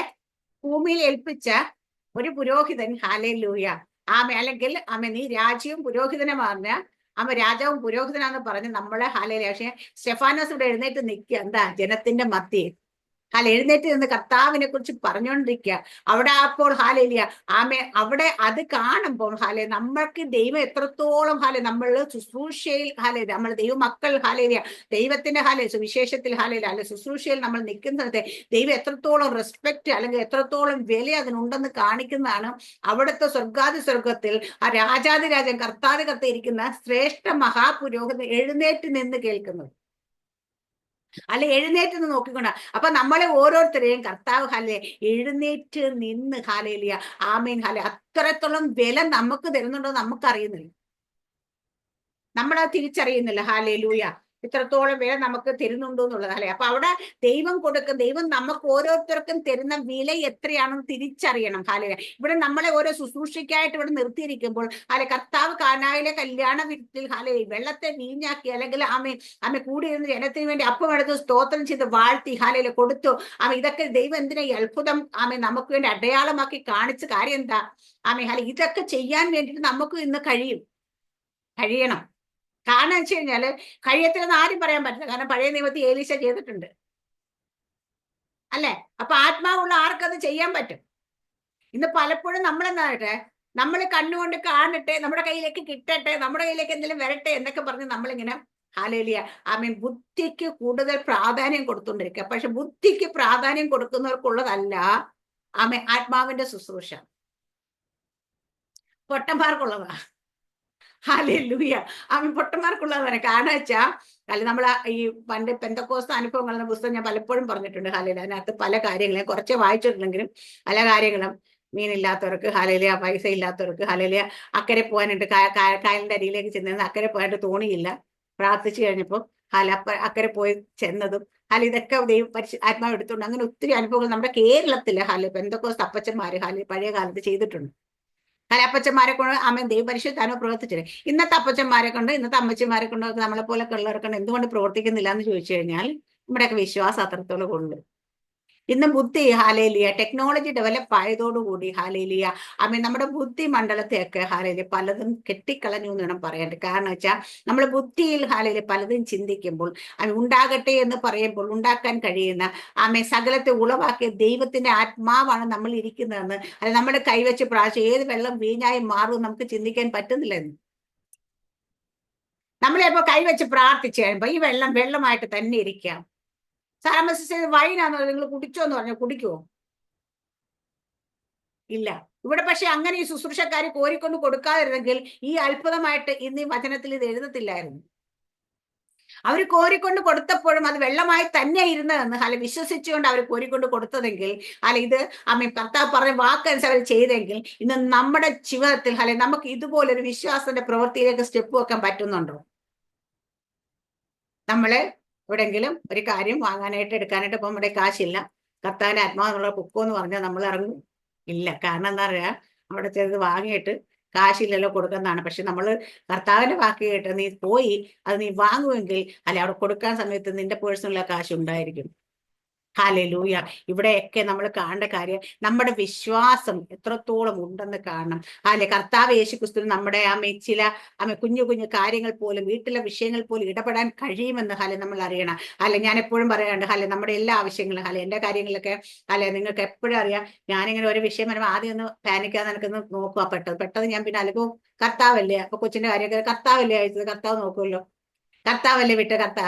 ഭൂമിയിൽ ഏൽപ്പിച്ച ഒരു പുരോഹിതൻ, ഹല്ലേലൂയ, അല്ലെങ്കിൽ നീ രാജ്യവും പുരോഹിതനെ പറഞ്ഞ രാജാവും പുരോഹിതനാന്ന് പറഞ്ഞ് നമ്മളെ ഹല്ലേലൂയ. പക്ഷെ സ്റ്റെഫാനോസ് ഇവിടെ എഴുന്നേറ്റ് നിൽക്കുക, എന്താ? ജനത്തിന്റെ മധ്യേ എഴുന്നേറ്റ് നിന്ന് കർത്താവിനെ കുറിച്ച് പറഞ്ഞുകൊണ്ടിരിക്കുക. അവിടെ അപ്പോൾ ഹല്ലേലൂയ അവിടെ അത് കാണുമ്പോൾ നമ്മൾക്ക് ദൈവം എത്രത്തോളം നമ്മൾ ശുശ്രൂഷയിൽ നമ്മൾ ദൈവമക്കൾ ദൈവത്തിന്റെ സുവിശേഷത്തിൽ ശുശ്രൂഷയിൽ നമ്മൾ നിൽക്കുന്നത് ദൈവം എത്രത്തോളം റെസ്പെക്ട് അല്ലെങ്കിൽ എത്രത്തോളം വില അതിനുണ്ടെന്ന് കാണിക്കുന്നതാണ്. അവിടുത്തെ സ്വർഗത്തിൽ ആ രാജാതിരാജൻ കർത്താതി ഇരിക്കുന്ന ശ്രേഷ്ഠ മഹാപുരോഹിതൻ എഴുന്നേറ്റ് നിന്ന് കേൾക്കുന്നത്, എഴുന്നേറ്റ് നിന്ന് നോക്കിക്കൊണ്ട. അപ്പൊ നമ്മളെ ഓരോരുത്തരെയും കർത്താവ് എഴുന്നേറ്റ് നിന്ന് ഹല്ലേലൂയ ആമേൻ അത്രത്തോളം വില നമുക്ക് തരുന്നുണ്ടോ നമുക്കറിയുന്നില്ല, നമ്മളത് തിരിച്ചറിയുന്നില്ല. ഹല്ലേലൂയ ഇത്രത്തോളം വില നമുക്ക് തരുന്നുണ്ടോ എന്നുള്ളത്. അപ്പൊ അവിടെ ദൈവം നമുക്ക് ഓരോരുത്തർക്കും തരുന്ന വില എത്രയാണെന്ന് തിരിച്ചറിയണം. ഇവിടെ നമ്മളെ ഓരോ ശുശ്രൂഷയ്ക്കായിട്ട് ഇവിടെ നിർത്തിയിരിക്കുമ്പോൾ കർത്താവ് കാനായിലെ കല്യാണ വീട്ടിൽ വെള്ളത്തെ വീഞ്ഞാക്കി അല്ലെങ്കിൽ കൂടിയിരുന്ന ജനത്തിന് വേണ്ടി അപ്പം എടുത്ത് സ്തോത്രം ചെയ്ത് വാഴ്ത്തി കൊടുത്തു. ഇതൊക്കെ ദൈവം എന്തിനാ ഈ അത്ഭുതം നമുക്ക് വേണ്ടി അടയാളമാക്കി കാണിച്ച കാര്യം എന്താ? ഇതൊക്കെ ചെയ്യാൻ വേണ്ടിയിട്ട് നമുക്ക് ഇന്ന് കഴിയണം. കാരണം വെച്ച് കഴിഞ്ഞാല് കഴിയത്തില്ലെന്ന് ആരും പറയാൻ പറ്റില്ല. കാരണം പഴയ നിയമത്തിൽ ഏലീശ ചെയ്തിട്ടുണ്ട്, അല്ലെ? അപ്പൊ ആത്മാവുള്ള ആർക്കത് ചെയ്യാൻ പറ്റും? ഇന്ന് പലപ്പോഴും നമ്മളെന്താട്ടെ, നമ്മൾ കണ്ണുകൊണ്ട് കാണട്ടെ, നമ്മുടെ കയ്യിലേക്ക് കിട്ടട്ടെ, നമ്മുടെ കയ്യിലേക്ക് എന്തെങ്കിലും വരട്ടെ എന്നൊക്കെ പറഞ്ഞ് നമ്മളിങ്ങനെ ഹല്ലേലൂയ ബുദ്ധിക്ക് കൂടുതൽ പ്രാധാന്യം കൊടുത്തുകൊണ്ടിരിക്കുക. പക്ഷെ ബുദ്ധിക്ക് പ്രാധാന്യം കൊടുക്കുന്നവർക്കുള്ളതല്ല ആത്മാവിന്റെ ശുശ്രൂഷ, പൊട്ടന്മാർക്കുള്ളതാ. ഹല്ലേലൂയ പൊട്ടന്മാർക്കുള്ളതാണ്. കാരണം വെച്ചാൽ നമ്മൾ ഈ പണ്ട് പെന്തക്കോസ്ത് അനുഭവങ്ങൾ എന്ന പുസ്തകം ഞാൻ പലപ്പോഴും പറഞ്ഞിട്ടുണ്ട്. അതിനകത്ത് പല കാര്യങ്ങളും കുറച്ച് വായിച്ചിട്ടുണ്ടെങ്കിലും പല കാര്യങ്ങളും മീനില്ലാത്തവർക്ക് ഹല്ലേലൂയ, പൈസ ഇല്ലാത്തവർക്ക് ഹല്ലേലൂയ, അക്കരെ പോകാനായിട്ട് കായലിന്റെ അരിയിലേക്ക് ചെന്നത്, അക്കരെ പോകാനായിട്ട് തോണിയില്ല, പ്രാർത്ഥിച്ചു കഴിഞ്ഞപ്പോൾ അക്കരെ പോയി ചെന്നതും ഇതൊക്കെ ആത്മാവ് എടുത്തുകൊണ്ട് അങ്ങനെ ഒത്തിരി അനുഭവങ്ങൾ നമ്മുടെ കേരളത്തില് പെന്തക്കോസ്ത് അപ്പച്ചന്മാര് പഴയ കാലത്ത് ചെയ്തിട്ടുണ്ട്. അപ്പച്ചന്മാരെ കൊണ്ട് ദൈവം പരിശുദ്ധാത്മാവ് പ്രവർത്തിച്ചത്. ഇന്നത്തെ അപ്പച്ചന്മാരെ കൊണ്ട്, ഇന്നത്തെ അമ്മച്ചിമാരെ കൊണ്ട്, നമ്മളെ പോലെ ഉള്ളവരെ എന്തുകൊണ്ട് പ്രവർത്തിക്കുന്നില്ല എന്ന് ചോദിച്ചു കഴിഞ്ഞാൽ നമ്മുടെയൊക്കെ വിശ്വാസം അത്രത്തോളം ഉണ്ട്. ഇന്ന് ബുദ്ധി ഹല്ലേലൂയ ടെക്നോളജി ഡെവലപ്പ് ആയതോടുകൂടി ഹല്ലേലൂയ നമ്മുടെ ബുദ്ധി മണ്ഡലത്തെയൊക്കെ ഹല്ലേലൂയ പലതും കെട്ടിക്കളഞ്ഞു എന്ന് വേണം പറയാനായിട്ട്. കാരണം വെച്ചാൽ നമ്മൾ ബുദ്ധിയിൽ ഹല്ലേലൂയ പലതും ചിന്തിക്കുമ്പോൾ ഉണ്ടാകട്ടെ എന്ന് പറയുമ്പോൾ ഉണ്ടാക്കാൻ കഴിയുന്ന സകലത്തെ ഉളവാക്കിയ ദൈവത്തിന്റെ ആത്മാവാണ് നമ്മൾ ഇരിക്കുന്നതെന്ന്, അത് നമ്മുടെ കൈവച്ച് പ്രാവശ്യം ഏത് വെള്ളം വീഞ്ഞായി മാറും നമുക്ക് ചിന്തിക്കാൻ പറ്റുന്നില്ലെന്ന്. നമ്മളിപ്പോ കൈവച്ച് പ്രാർത്ഥിച്ചു കഴിയുമ്പോ ഈ വെള്ളമായിട്ട് തന്നെ ഇരിക്കാം. സാരമസിസ് വൈനാന്ന് നിങ്ങൾ കുടിച്ചോന്ന് പറഞ്ഞാൽ കുടിക്കുവോ? ഇല്ല. ഇവിടെ പക്ഷെ അങ്ങനെ ഈ ശുശ്രൂഷക്കാരി കോരിക്കൊണ്ട് കൊടുക്കാതിരുന്നെങ്കിൽ ഈ അത്ഭുതമായിട്ട് ഇന്ന് ഈ വചനത്തിൽ ഇത് എഴുതത്തില്ലായിരുന്നു. അവർ കോരിക്കൊണ്ട് കൊടുത്തപ്പോഴും അത് വെള്ളമായി തന്നെ ഇരുന്നതെന്ന് വിശ്വസിച്ചുകൊണ്ട് അവർ കോരിക്കൊണ്ട് കൊടുത്തതെങ്കിൽ ഇത് കർത്താവ് പറഞ്ഞ വാക്കനുസരിച്ച് അവർ ചെയ്തെങ്കിൽ ഇന്ന് നമ്മുടെ ജീവിതത്തിൽ നമുക്ക് ഇതുപോലൊരു വിശ്വാസത്തിന്റെ പ്രവൃത്തിയിലേക്ക് സ്റ്റെപ്പ് വെക്കാൻ പറ്റുന്നുണ്ടോ? നമ്മള് എവിടെങ്കിലും ഒരു കാര്യം വാങ്ങാനായിട്ട് എടുക്കാനായിട്ട് ഇപ്പൊ നമ്മുടെ കാശില്ല, കർത്താവിന്റെ ആത്മാവിനുള്ള പൊക്കോ എന്ന് പറഞ്ഞാൽ നമ്മൾ ഇറങ്ങും ഇല്ല. കാരണം എന്താ പറയാ, അവിടെ ചെന്ന് വാങ്ങിയിട്ട് കാശില്ലല്ലോ കൊടുക്കുന്നതാണ്. പക്ഷെ നമ്മൾ കർത്താവിന്റെ വാക്ക് കേട്ട് നീ പോയി അത് നീ വാങ്ങുമെങ്കിൽ അവിടെ കൊടുക്കാൻ സമയത്ത് നിന്റെ പേഴ്സണൽ കാശ് ഉണ്ടായിരിക്കും. ഹല്ലേലൂയ ഇവിടെയൊക്കെ നമ്മൾ കാണേണ്ട കാര്യം നമ്മുടെ വിശ്വാസം എത്രത്തോളം ഉണ്ടെന്ന് കാണണം. കർത്താവ് യേശുക്രിസ്തു നമ്മുടെ ചില കുഞ്ഞു കുഞ്ഞു കാര്യങ്ങൾ പോലും വീട്ടിലെ വിഷയങ്ങൾ പോലും ഇടപെടാൻ കഴിയുമെന്ന് നമ്മൾ അറിയണം. ഞാൻ എപ്പോഴും പറയാറുണ്ട് നമ്മുടെ എല്ലാ ആവശ്യങ്ങളും എന്റെ കാര്യങ്ങളൊക്കെ നിങ്ങൾക്ക് എപ്പോഴും അറിയാം. ഞാനിങ്ങനെ ഒരു വിഷയം വരുമ്പോൾ ആദ്യം ഒന്ന് പാനിക്കാതെ എനിക്കൊന്ന് നോക്കുക. പെട്ടത് ഞാൻ പിന്നെ അല്ലെങ്കിൽ കർത്താവല്ലേ, അപ്പൊ കൊച്ചിന്റെ കാര്യമൊക്കെ കർത്താവല്ലേ അയച്ചത്, കർത്താവ് നോക്കുമല്ലോ, കർത്താവല്ലേ വിട്ട്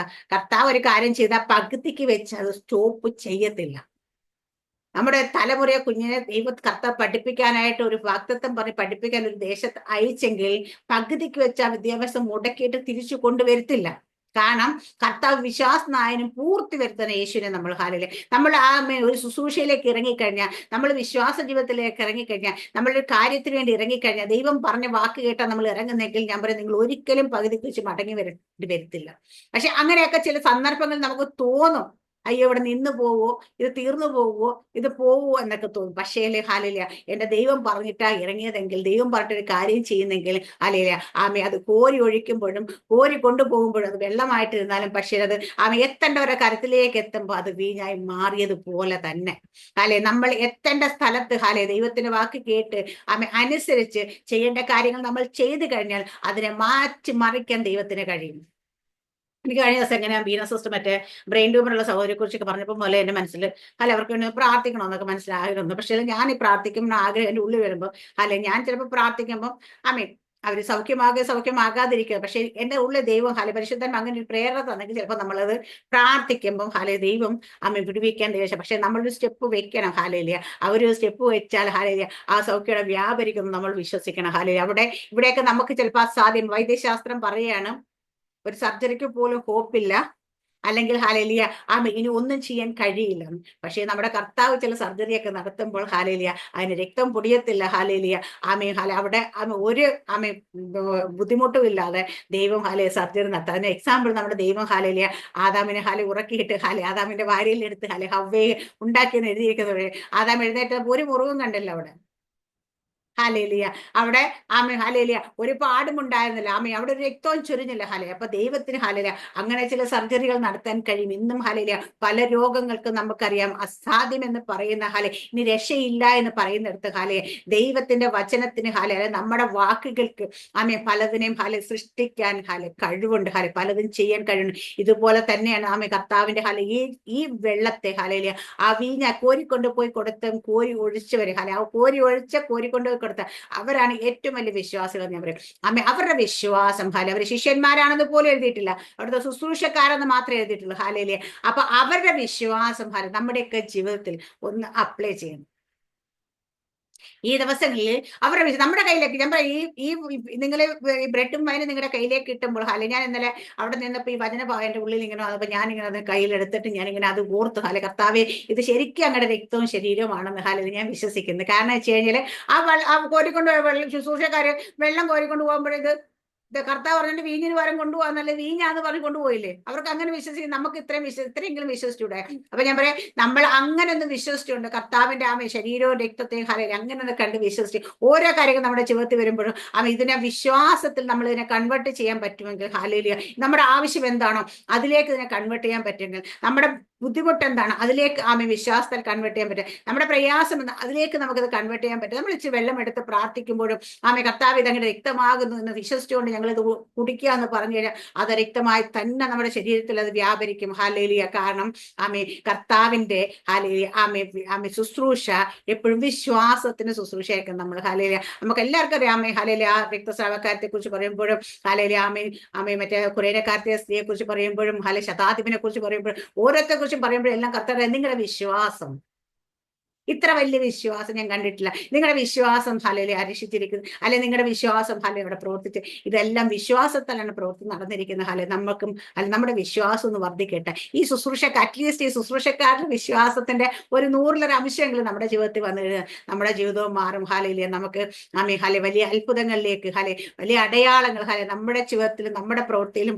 കർത്താവ് ഒരു കാര്യം ചെയ്താൽ പകുതിക്ക് വെച്ച് അത് സ്റ്റോപ്പ് ചെയ്യത്തില്ല. നമ്മുടെ തലമുറയെ കുഞ്ഞിനെ കർത്താവ് പഠിപ്പിക്കാനായിട്ട് ഒരു വാഗ്ദത്തം പറഞ്ഞ് പഠിപ്പിക്കാൻ ഒരു ദേശത്ത് അയച്ചെങ്കിൽ പകുതിക്ക് വെച്ച് ആ വിദ്യാഭ്യാസം മുടക്കിയിട്ട് തിരിച്ചു കൊണ്ടുവരത്തില്ല. കാരണം കർത്താവ് വിശ്വാസനായനും പൂർത്തി വരുത്തുന്ന യേശുവിനെ നമ്മൾ നമ്മൾ ഒരു ശുശ്രൂഷയിലേക്ക് ഇറങ്ങിക്കഴിഞ്ഞാൽ, നമ്മൾ വിശ്വാസ ജീവിതത്തിലേക്ക് ഇറങ്ങിക്കഴിഞ്ഞാൽ, നമ്മളൊരു കാര്യത്തിന് വേണ്ടി ഇറങ്ങിക്കഴിഞ്ഞാൽ, ദൈവം പറഞ്ഞ വാക്ക് കേട്ടാൽ നമ്മൾ ഇറങ്ങുന്നെങ്കിൽ ഞാൻ പറയും നിങ്ങൾ ഒരിക്കലും പകുതിക്ക് വെച്ച് മടങ്ങി വരത്തില്ല. പക്ഷെ അങ്ങനെയൊക്കെ ചില സന്ദർഭങ്ങൾ നമുക്ക് തോന്നും. അയ്യോ ഇവിടെ നിന്ന് പോവോ, ഇത് തീർന്നു പോവോ, ഇത് പോവോ എന്നൊക്കെ തോന്നും. പക്ഷേ ഹാലേലിയ എന്റെ ദൈവം പറഞ്ഞിട്ടാ ഇറങ്ങിയതെങ്കിൽ, ദൈവം പറഞ്ഞിട്ടൊരു കാര്യം ചെയ്യുന്നെങ്കിൽ ഹാലേലിയ ആമേ അത് കോരി ഒഴിക്കുമ്പോഴും കോരി കൊണ്ടുപോകുമ്പോഴും അത് വെള്ളമായിട്ടിരുന്നാലും പക്ഷേ അത് ആമ എത്തേണ്ടവരുടെ കരത്തിലേക്ക് എത്തുമ്പോൾ അത് വീഞ്ഞായി മാറിയതുപോലെ തന്നെ ഹാലേ നമ്മൾ എത്തേണ്ട സ്ഥലത്ത് ഹാലേ ദൈവത്തിന്റെ വാക്ക് കേട്ട് ആമ അനുസരിച്ച് ചെയ്യേണ്ട കാര്യങ്ങൾ നമ്മൾ ചെയ്തു കഴിഞ്ഞാൽ അതിനെ മാറ്റി മറിക്കാൻ ദൈവത്തിന് കഴിയും. എനിക്ക് കഴിഞ്ഞ ദിവസം എങ്ങനെയാ ബീന സിസ്റ്റർ മറ്റേ ബ്രെയിൻ ട്യൂമറുള്ള സഹോദരിയെ കുറിച്ചൊക്കെ പറഞ്ഞപ്പോൾ പോലെ എന്റെ മനസ്സിൽ അല്ല അവർക്ക് വേണ്ടി പ്രാർത്ഥിക്കണമെന്നൊക്കെ മനസ്സിലായിരുന്നു. പക്ഷേ ഞാൻ ഈ പ്രാർത്ഥിക്കുമ്പോൾ ആഗ്രഹം എൻ്റെ ഉള്ളിൽ വരുമ്പോൾ അല്ലെ ഞാൻ ചിലപ്പോൾ പ്രാർത്ഥിക്കുമ്പോൾ ആമീൻ അവർ സൗഖ്യമാകാതിരിക്കുക. പക്ഷെ എന്റെ ഉള്ളിൽ ദൈവം ഹാലെ പരിശുദ്ധൻ അങ്ങനെ ഒരു പ്രേരണ തന്നെങ്കിൽ ചിലപ്പോൾ നമ്മളത് പ്രാർത്ഥിക്കുമ്പോൾ ഹാലെ ദൈവം അമ്മ വിടുവിക്കാൻ ദേശം. പക്ഷെ നമ്മളൊരു സ്റ്റെപ്പ് വെക്കണം ഹാലേലിയ. അവരൊരു സ്റ്റെപ്പ് വെച്ചാൽ ഹാലേലിയ ആ സൗഖ്യം വ്യാപരിക്കുന്നു നമ്മൾ വിശ്വസിക്കണം ഹാലേലിയ. ഇവിടെയൊക്കെ നമുക്ക് ചിലപ്പോൾ അസാധ്യം. വൈദ്യശാസ്ത്രം പറയാണ് ഒരു സർജറിക്ക് പോലും ഹോപ്പില്ല, അല്ലെങ്കിൽ ഹാലേലിയ ഇനി ഒന്നും ചെയ്യാൻ കഴിയില്ല. പക്ഷേ നമ്മുടെ കർത്താവ് ചില സർജറിയൊക്കെ നടത്തുമ്പോൾ ഹാലേലിയ അതിന് രക്തം പൊടിയത്തില്ല ഹാലേലിയ അവിടെ ഒരു ബുദ്ധിമുട്ടും ഇല്ലാതെ ദൈവം സർജറി നടത്തും. അതിന് എക്സാമ്പിൾ നമ്മുടെ ദൈവം ഹാലേലിയ ആദാമിനെ ഉറക്കിയിട്ട് ആദാമിന്റെ വാരിയിൽ എടുത്ത് ഹവ്വയെ ഉണ്ടാക്കിയെന്ന് എഴുതിയിരിക്കുന്നത്. ആദാം എഴുന്നേറ്റ് ഒരു മുറിവും കണ്ടില്ല അവിടെ ഹാലേലിയ. അവിടെ ഹാലേലിയ ഒരു പാടുമുണ്ടായിരുന്നില്ല. അവിടെ ഒരു രക്തവും ചൊരിഞ്ഞില്ല ഹാലേലിയ. അപ്പൊ ദൈവത്തിന് ഹാലേലിയ അങ്ങനെ ചില സർജറികൾ നടത്താൻ കഴിയും. ഇന്നും ഹാലേലിയ പല രോഗങ്ങൾക്ക് നമുക്കറിയാം അസാധ്യം എന്ന് പറയുന്ന ഇനി രക്ഷയില്ല എന്ന് പറയുന്നിടത്ത് ദൈവത്തിന്റെ വചനത്തിന് നമ്മുടെ വാക്കുകൾക്ക് പലതിനെയും സൃഷ്ടിക്കാൻ കഴിവുണ്ട്. പലതും ചെയ്യാൻ കഴിവുണ്ട്. ഇതുപോലെ തന്നെയാണ് കർത്താവിന്റെ ഈ വെള്ളത്തെ ഹാലേലിയ ആ വീഞ്ഞ കോരിക്കൊണ്ടുപോയി കൊടുത്തും കോരി ഒഴിച്ചവരെ ആ കോരി കോരിക്കൊണ്ടുപോയി കൊടുത്ത അവരാണ് ഏറ്റവും വലിയ വിശ്വാസികൾ. ഞാൻ പറയും അവരുടെ വിശ്വാസം അവര് ശിഷ്യന്മാരാണെന്ന് പോലും എഴുതിയിട്ടില്ല, അവിടുത്തെ ശുശ്രൂഷക്കാരെന്ന് മാത്രമേ എഴുതിയിട്ടുള്ളൂ ഹാലേലിയ. അപ്പൊ അവരുടെ വിശ്വാസം നമ്മുടെയൊക്കെ ജീവിതത്തിൽ ഒന്ന് അപ്ലൈ ചെയ്യണം. ഈ ദിവസങ്ങളിൽ അവരുടെ നമ്മുടെ കയ്യിലേക്ക് ഞാൻ ഈ നിങ്ങൾ ഈ ബ്രെഡും വൈനും നിങ്ങളുടെ കയ്യിലേക്ക് കിട്ടുമ്പോൾ ഞാൻ ഇന്നലെ അവിടെ നിന്നപ്പോൾ ഈ വചന എന്റെ ഉള്ളിൽ ഇങ്ങനെ വന്നപ്പോൾ ഞാനിങ്ങനെ അത് കയ്യിലെടുത്തിട്ട് ഞാനിങ്ങനെ അത് ഓർത്ത് കർത്താവേ ഇത് ശരിക്കും അങ്ങയുടെ രക്തവും ശരീരവുമാണെന്ന് ഞാൻ വിശ്വസിക്കുന്നു. കാരണം വെച്ച് കഴിഞ്ഞാൽ ആ കോരിക്കൊണ്ട് ശുശ്രൂഷക്കാര് വെള്ളം കോരിക്കൊണ്ട് പോകുമ്പോഴേത് കർത്താവ് പറഞ്ഞിട്ട് വീഞ്ഞിന് പകരം കൊണ്ടുപോകാന്നല്ലേ, വീഞ്ഞാന്ന് പറഞ്ഞ് കൊണ്ടുപോയില്ലേ. അവർക്ക് അങ്ങനെ വിശ്വസിക്കും. നമുക്ക് ഇത്രയെങ്കിലും വിശ്വസിച്ചൂടെ? അപ്പൊ ഞാൻ പറയാം നമ്മൾ അങ്ങനെ ഒന്ന് വിശ്വസിച്ചുകൊണ്ട് കർത്താവിന്റെ ശരീരവും രക്തത്തെയും അങ്ങനെ ഒന്ന് കണ്ട് വിശ്വസിച്ച് ഓരോ കാര്യങ്ങൾ നമ്മുടെ ജീവിതത്തിൽ വരുമ്പോഴും ഇതിനെ വിശ്വാസത്തിൽ നമ്മൾ ഇതിനെ കൺവേർട്ട് ചെയ്യാൻ പറ്റുമെങ്കിൽ ഹാലേലിയ നമ്മുടെ ആവശ്യം എന്താണോ അതിലേക്ക് ഇതിനെ കൺവേർട്ട് ചെയ്യാൻ പറ്റുമെങ്കിൽ, നമ്മുടെ ബുദ്ധിമുട്ട് എന്താണ് അതിലേക്ക് വിശ്വാസത്തിൽ കൺവേർട്ട് ചെയ്യാൻ പറ്റും, നമ്മുടെ പ്രയാസം എന്താ അതിലേക്ക് നമുക്കത് കൺവേർട്ട് ചെയ്യാൻ പറ്റും. നമ്മൾ ഇച്ചിരി വെള്ളം എടുത്ത് പ്രാർത്ഥിക്കുമ്പോഴും കർത്താവ് ഇതങ്ങനെ രക്തമാകുന്നു എന്ന് വിശ്വസിച്ചുകൊണ്ട് ഞങ്ങളിത് കുടിക്കുക എന്ന് പറഞ്ഞു കഴിഞ്ഞാൽ അത് രക്തമായി തന്നെ നമ്മുടെ ശരീരത്തിൽ അത് വ്യാപരിക്കും ഹാലേലിയ. കാരണം കർത്താവിന്റെ ഹാലേലിയ ശുശ്രൂഷ എപ്പോഴും വിശ്വാസത്തിന് ശുശ്രൂഷയായിരിക്കും നമ്മൾ ഹാലേലിയ. നമുക്ക് എല്ലാവർക്കും അറിയാം ഹാലേലിയ ആ രക്തസ്രാവക്കാരത്തെ കുറിച്ച് പറയുമ്പോഴും ഹാലേലിയ മറ്റേ കുറേനക്കാരത്തെ സ്ത്രീയെ കുറിച്ച് പറയുമ്പോഴും ശതാധിപനെ കുറിച്ച് പറയുമ്പോഴും ഓരോരുത്തരെ കുറിച്ചും പറയുമ്പോഴും എല്ലാം കർത്താവ് നിങ്ങളുടെ വിശ്വാസം ഇത്ര വലിയ വിശ്വാസം ഞാൻ കണ്ടിട്ടില്ല. നിങ്ങളുടെ വിശ്വാസം ഹാലേലിയ അരിശിച്ചിരിക്കുന്നു, അല്ലെങ്കിൽ നിങ്ങളുടെ വിശ്വാസം ഇവിടെ പ്രവർത്തിച്ച് ഇതെല്ലാം വിശ്വാസത്തിലാണ് പ്രവൃത്തി നടന്നിരിക്കുന്നത്. നമുക്കും നമ്മുടെ വിശ്വാസം ഒന്ന് വർദ്ധിക്കട്ടെ. ഈ ശുശ്രൂഷക്ക് അറ്റ്ലീസ്റ്റ് ഈ ശുശ്രൂഷക്കാരുടെ വിശ്വാസത്തിന്റെ ഒരു 100 അംശമെങ്കിലും നമ്മുടെ ജീവിതത്തിൽ വന്നു കഴിഞ്ഞാൽ നമ്മുടെ ജീവിതവും മാറും ഹാലേലിയ. നമുക്ക് വലിയ അത്ഭുതങ്ങളിലേക്ക് വലിയ അടയാളങ്ങൾ നമ്മുടെ ജീവിതത്തിലും നമ്മുടെ പ്രവൃത്തിയിലും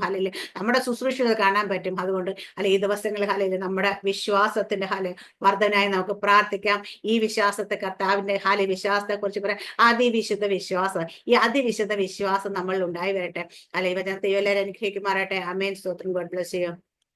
നമ്മുടെ ശുശ്രൂഷകൾ കാണാൻ പറ്റും. അതുകൊണ്ട് ഈ ദിവസങ്ങളിൽ നമ്മുടെ വിശ്വാസത്തിന്റെ വർധനായി നമുക്ക് പ്രാർത്ഥിക്കാം. ഈ വിശ്വാസത്തെ കർത്താവിന്റെ വിശ്വാസത്തെ കുറിച്ച് പറയാം അതിവിശുദ്ധ വിശ്വാസം. ഈ അതിവിശുദ്ധ വിശ്വാസം നമ്മളിൽ ഉണ്ടായി വരട്ടെ. ഇവ ഞാൻ ദൈവം എല്ലാവരും അനുഗ്രഹിക്കുമാറാട്ടെ. ആമേൻ. സ്തോത്രം. God bless you.